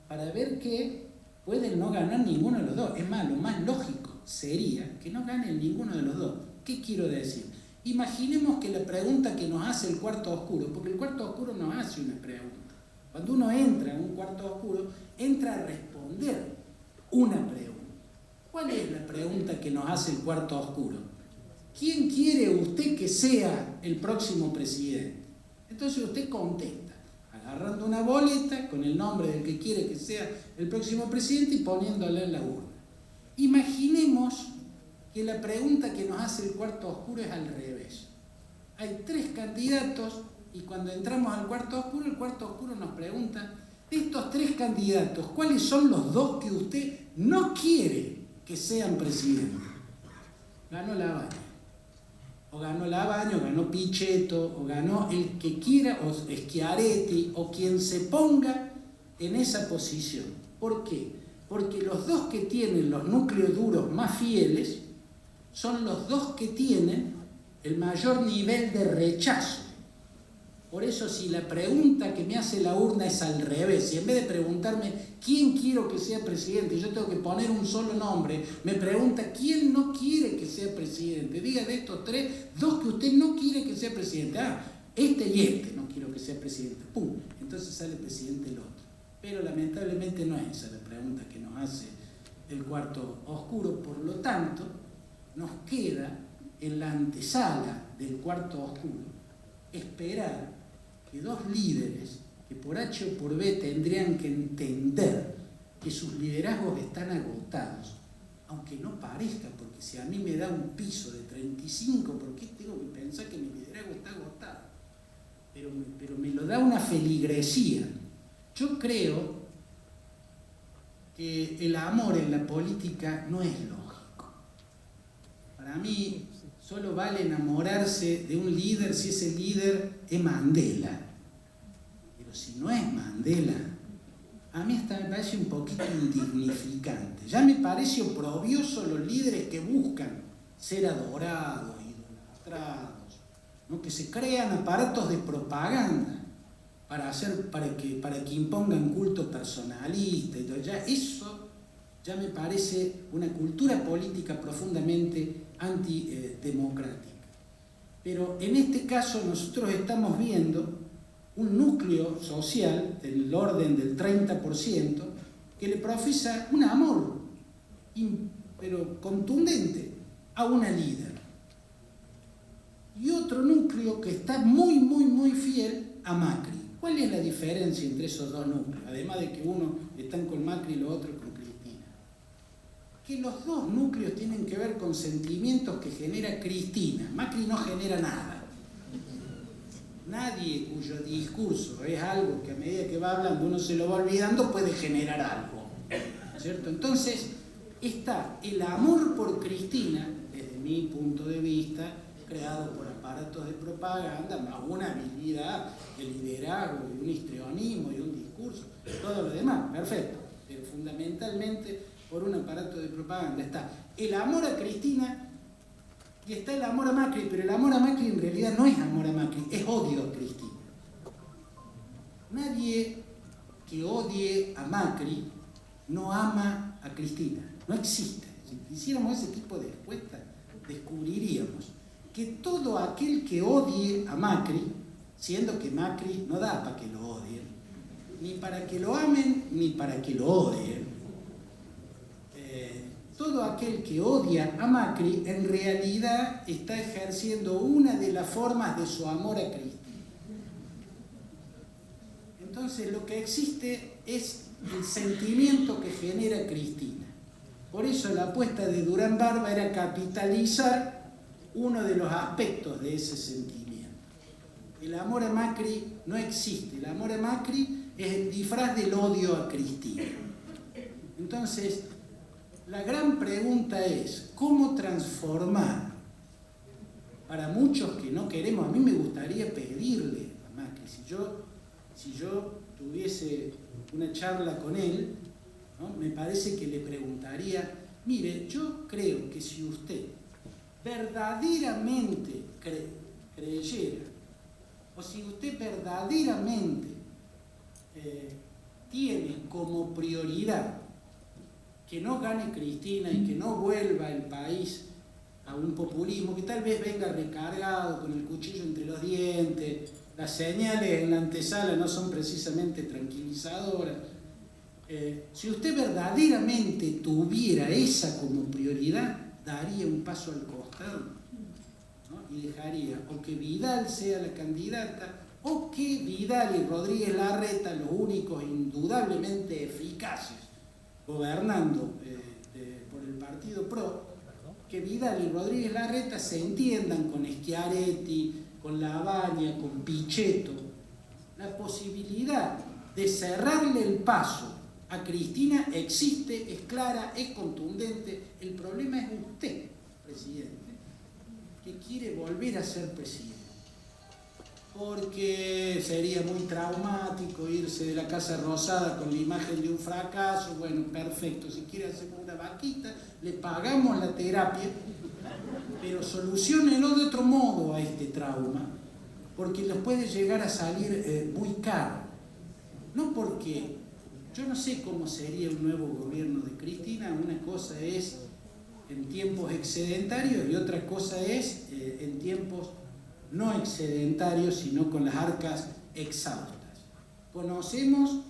para ver que pueden no ganar ninguno de los dos. Es más, lo más lógico sería que no ganen ninguno de los dos. ¿Qué quiero decir? Imaginemos que la pregunta que nos hace el cuarto oscuro, porque el cuarto oscuro nos hace una pregunta. Cuando uno entra en un cuarto oscuro, entra a responder una pregunta. ¿Cuál es la pregunta que nos hace el cuarto oscuro? ¿Quién quiere usted que sea el próximo presidente? Entonces usted contesta, agarrando una boleta con el nombre del que quiere que sea el próximo presidente y poniéndole en la urna. Imaginemos que la pregunta que nos hace el cuarto oscuro es al revés. Hay 3 candidatos y cuando entramos al cuarto oscuro, el cuarto oscuro nos pregunta, de estos 3 candidatos, ¿cuáles son los 2 que usted no quiere que sean presidentes? Ganó Lavagna. O ganó Lavagna, o ganó Pichetto, o ganó el que quiera, o Schiaretti, o quien se ponga en esa posición. ¿Por qué? Porque los 2 que tienen los núcleos duros más fieles son los 2 que tienen el mayor nivel de rechazo. Por eso, si la pregunta que me hace la urna es al revés, y en vez de preguntarme quién quiero que sea presidente, yo tengo que poner un solo nombre, me pregunta quién no quiere que sea presidente. Diga de estos 3, 2 que usted no quiere que sea presidente. Este y este no quiero que sea presidente. ¡Pum! Entonces sale presidente el otro. Pero lamentablemente no es esa la pregunta que nos hace el cuarto oscuro. Por lo tanto, nos queda en la antesala del cuarto oscuro esperar que 2 líderes que por H o por B tendrían que entender que sus liderazgos están agotados, aunque no parezca, porque si a mí me da un piso de 35, ¿por qué tengo que pensar que mi liderazgo está agotado? Pero me lo da una feligresía. Yo creo que el amor en la política no es lógico. Para mí, solo vale enamorarse de un líder si ese líder es Mandela. Pero si no es Mandela, a mí hasta me parece un poquito indignificante. Ya me parece oprobioso los líderes que buscan ser adorados, idolatrados, ¿no? Que se crean aparatos de propaganda para que impongan culto personalista y todo. Eso ya me parece una cultura política profundamente antidemocrática. Pero en este caso nosotros estamos viendo un núcleo social del orden del 30% que le profesa un amor, pero contundente, a una líder. Y otro núcleo que está muy, muy, muy fiel a Macri. ¿Cuál es la diferencia entre esos 2 núcleos? Además de que uno están con Macri y los otros con Cristina. Que los 2 núcleos tienen que ver con sentimientos que genera Cristina. Macri no genera nada. Nadie cuyo discurso es algo que a medida que va hablando uno se lo va olvidando puede generar algo, ¿cierto? Entonces está el amor por Cristina, desde mi punto de vista, creado por aparatos de propaganda, más una habilidad de liderazgo, y un histrionismo y un discurso, todo lo demás, perfecto, pero fundamentalmente por un aparato de propaganda está el amor a Cristina y está el amor a Macri, pero el amor a Macri en realidad no es amor a Macri, es odio a Cristina. Nadie que odie a Macri no ama a Cristina, no existe. Si hiciéramos ese tipo de encuestas, descubriríamos que todo aquel que odie a Macri, siendo que Macri no da para que lo odien, ni para que lo amen, ni para que lo odien, todo aquel que odia a Macri en realidad está ejerciendo una de las formas de su amor a Cristina. Entonces lo que existe es el sentimiento que genera Cristina. Por eso la apuesta de Durán Barba era capitalizar uno de los aspectos de ese sentimiento. El amor a Macri no existe. El amor a Macri es el disfraz del odio a Cristina. Entonces, la gran pregunta es, ¿cómo transformar? Para muchos que no queremos, a mí me gustaría pedirle a Macri, si yo tuviese una charla con él, ¿no? Me parece que le preguntaría, mire, yo creo que si usted verdaderamente creyera, o si usted verdaderamente tiene como prioridad que no gane Cristina y que no vuelva el país a un populismo que tal vez venga recargado con el cuchillo entre los dientes, las señales en la antesala no son precisamente tranquilizadoras. Si usted verdaderamente tuviera esa como prioridad, daría un paso al costado, ¿no? Y dejaría o que Vidal sea la candidata o que Vidal y Rodríguez Larreta, los únicos indudablemente eficaces gobernando por el partido Partido PRO, que Vidal y Rodríguez Larreta se entiendan con Schiaretti, con Lavagna, con Pichetto, la posibilidad de cerrarle el paso a Cristina existe, es clara, es contundente. El problema es usted, presidente, que quiere volver a ser presidente. Porque sería muy traumático irse de la Casa Rosada con la imagen de un fracaso. Bueno, perfecto, si quiere hacer una vaquita, le pagamos la terapia, pero soluciónelo de otro modo a este trauma, porque les puede llegar a salir muy caro. No porque, yo no sé cómo sería un nuevo gobierno de Cristina, una cosa es en tiempos excedentarios y otra cosa es en tiempos no excedentarios, sino con las arcas exhaustas. Conocemos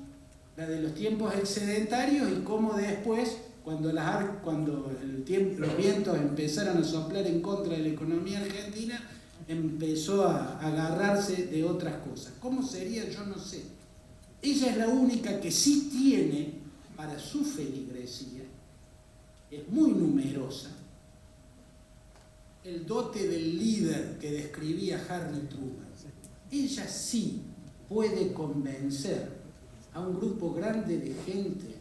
la de los tiempos excedentarios y cómo después, cuando los vientos empezaron a soplar en contra de la economía argentina, empezó a agarrarse de otras cosas. ¿Cómo sería? Yo no sé. Ella es la única que sí tiene, para su feligresía, es muy numerosa, el dote del líder que describía Harry Truman. Ella sí puede convencer a un grupo grande de gente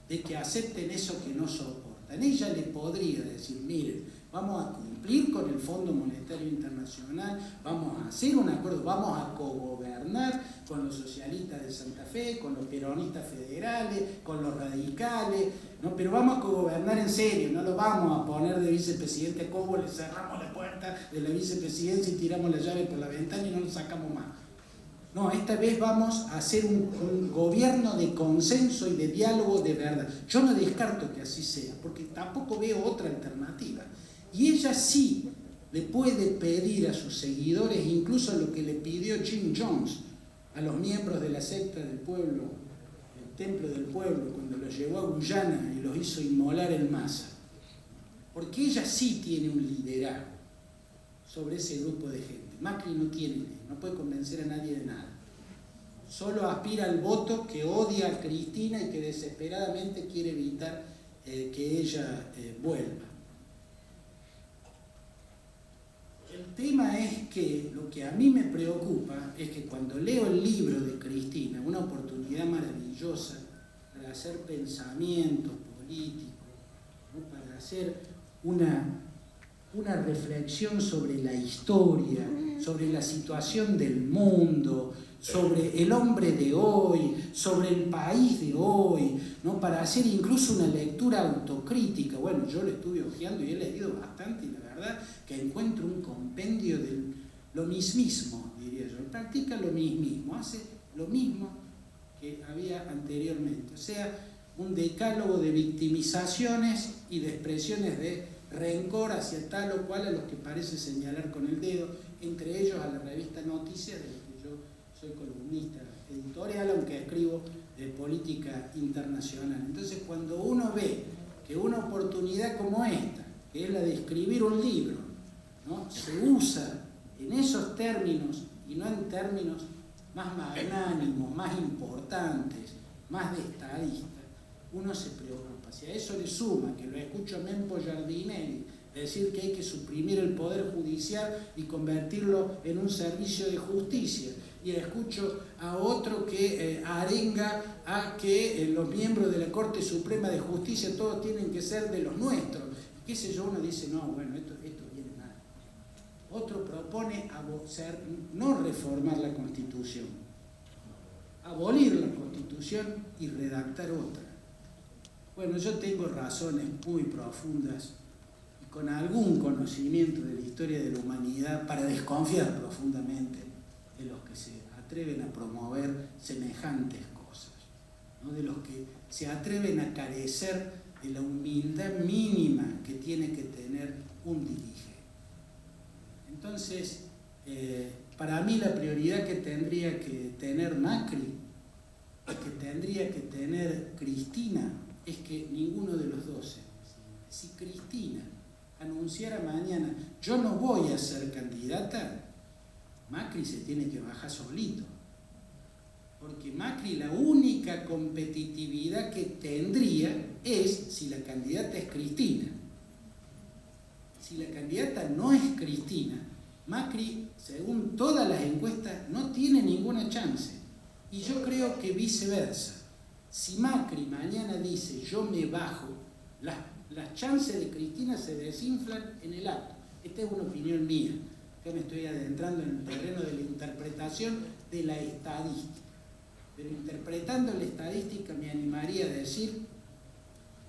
de que acepten eso que no soportan. Ella le podría decir, miren, vamos a cumplir con el Fondo Monetario Internacional, vamos a hacer un acuerdo, vamos a cogobernar con los socialistas de Santa Fe, con los peronistas federales, con los radicales, ¿no? Pero vamos a cogobernar en serio, no lo vamos a poner de vicepresidente a Cobo, le cerramos la puerta de la vicepresidencia y tiramos la llave por la ventana y no lo sacamos más. No, esta vez vamos a hacer un gobierno de consenso y de diálogo de verdad. Yo no descarto que así sea, porque tampoco veo otra alternativa. Y ella sí le puede pedir a sus seguidores, incluso lo que le pidió Jim Jones a los miembros de la secta del pueblo, el Templo del Pueblo, cuando los llevó a Guyana y los hizo inmolar en masa. Porque ella sí tiene un liderazgo sobre ese grupo de gente. Macri no tiene, no puede convencer a nadie de nada. Solo aspira al voto que odia a Cristina y que desesperadamente quiere evitar que ella vuelva. El tema es que lo que a mí me preocupa es que cuando leo el libro de Cristina, una oportunidad maravillosa para hacer pensamiento político, ¿no? Para hacer una reflexión sobre la historia, sobre la situación del mundo, sobre el hombre de hoy, sobre el país de hoy, ¿no? Para hacer incluso una lectura autocrítica. Bueno, yo lo estuve hojeando y he leído bastante y la verdad que encuentro un compendio de lo mismismo, diría yo. Practica lo mismismo, hace lo mismo que había anteriormente. O sea, un decálogo de victimizaciones y de expresiones de rencor hacia tal o cual a los que parece señalar con el dedo, entre ellos a la revista Noticias, de la que yo soy columnista editorial, aunque escribo de política internacional. Entonces, cuando uno ve que una oportunidad como esta, que es la de escribir un libro, ¿no? Se usa en esos términos y no en términos más magnánimos, más importantes, más de estadista, uno se preocupa. Si a eso le suma que lo escucho a Mempo Giardinelli decir que hay que suprimir el poder judicial y convertirlo en un servicio de justicia, y escucho a otro que arenga a que los miembros de la Corte Suprema de Justicia todos tienen que ser de los nuestros, qué sé yo, uno dice, no, bueno, esto viene mal. Otro propone no reformar la Constitución, abolir la Constitución y redactar otra. Bueno, yo tengo razones muy profundas y con algún conocimiento de la historia de la humanidad para desconfiar profundamente de los que se atreven a promover semejantes cosas, ¿no? De los que se atreven a carecer de la humildad mínima que tiene que tener un dirigente. Entonces, para mí la prioridad que tendría que tener Macri, que tendría que tener Cristina, es que ninguno de los dos se decida. Si Cristina anunciara mañana, yo no voy a ser candidata, Macri se tiene que bajar solito. Porque Macri la única competitividad que tendría es si la candidata es Cristina. si la candidata no es Cristina, Macri, según todas las encuestas, no tiene ninguna chance. Y yo creo que viceversa. Si Macri mañana dice yo me bajo, las chances de Cristina se desinflan en el acto. Esta es una opinión mía. Acá me estoy adentrando en el terreno de la interpretación de la estadística. Pero interpretando la estadística me animaría a decir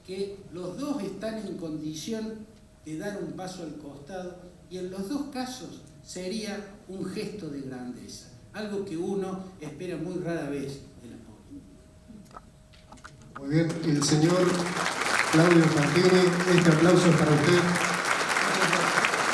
que los dos están en condición de dar un paso al costado y en los dos casos sería un gesto de grandeza, algo que uno espera muy rara vez de la política. Muy bien, el señor Claudio Fantini, este aplauso es para usted.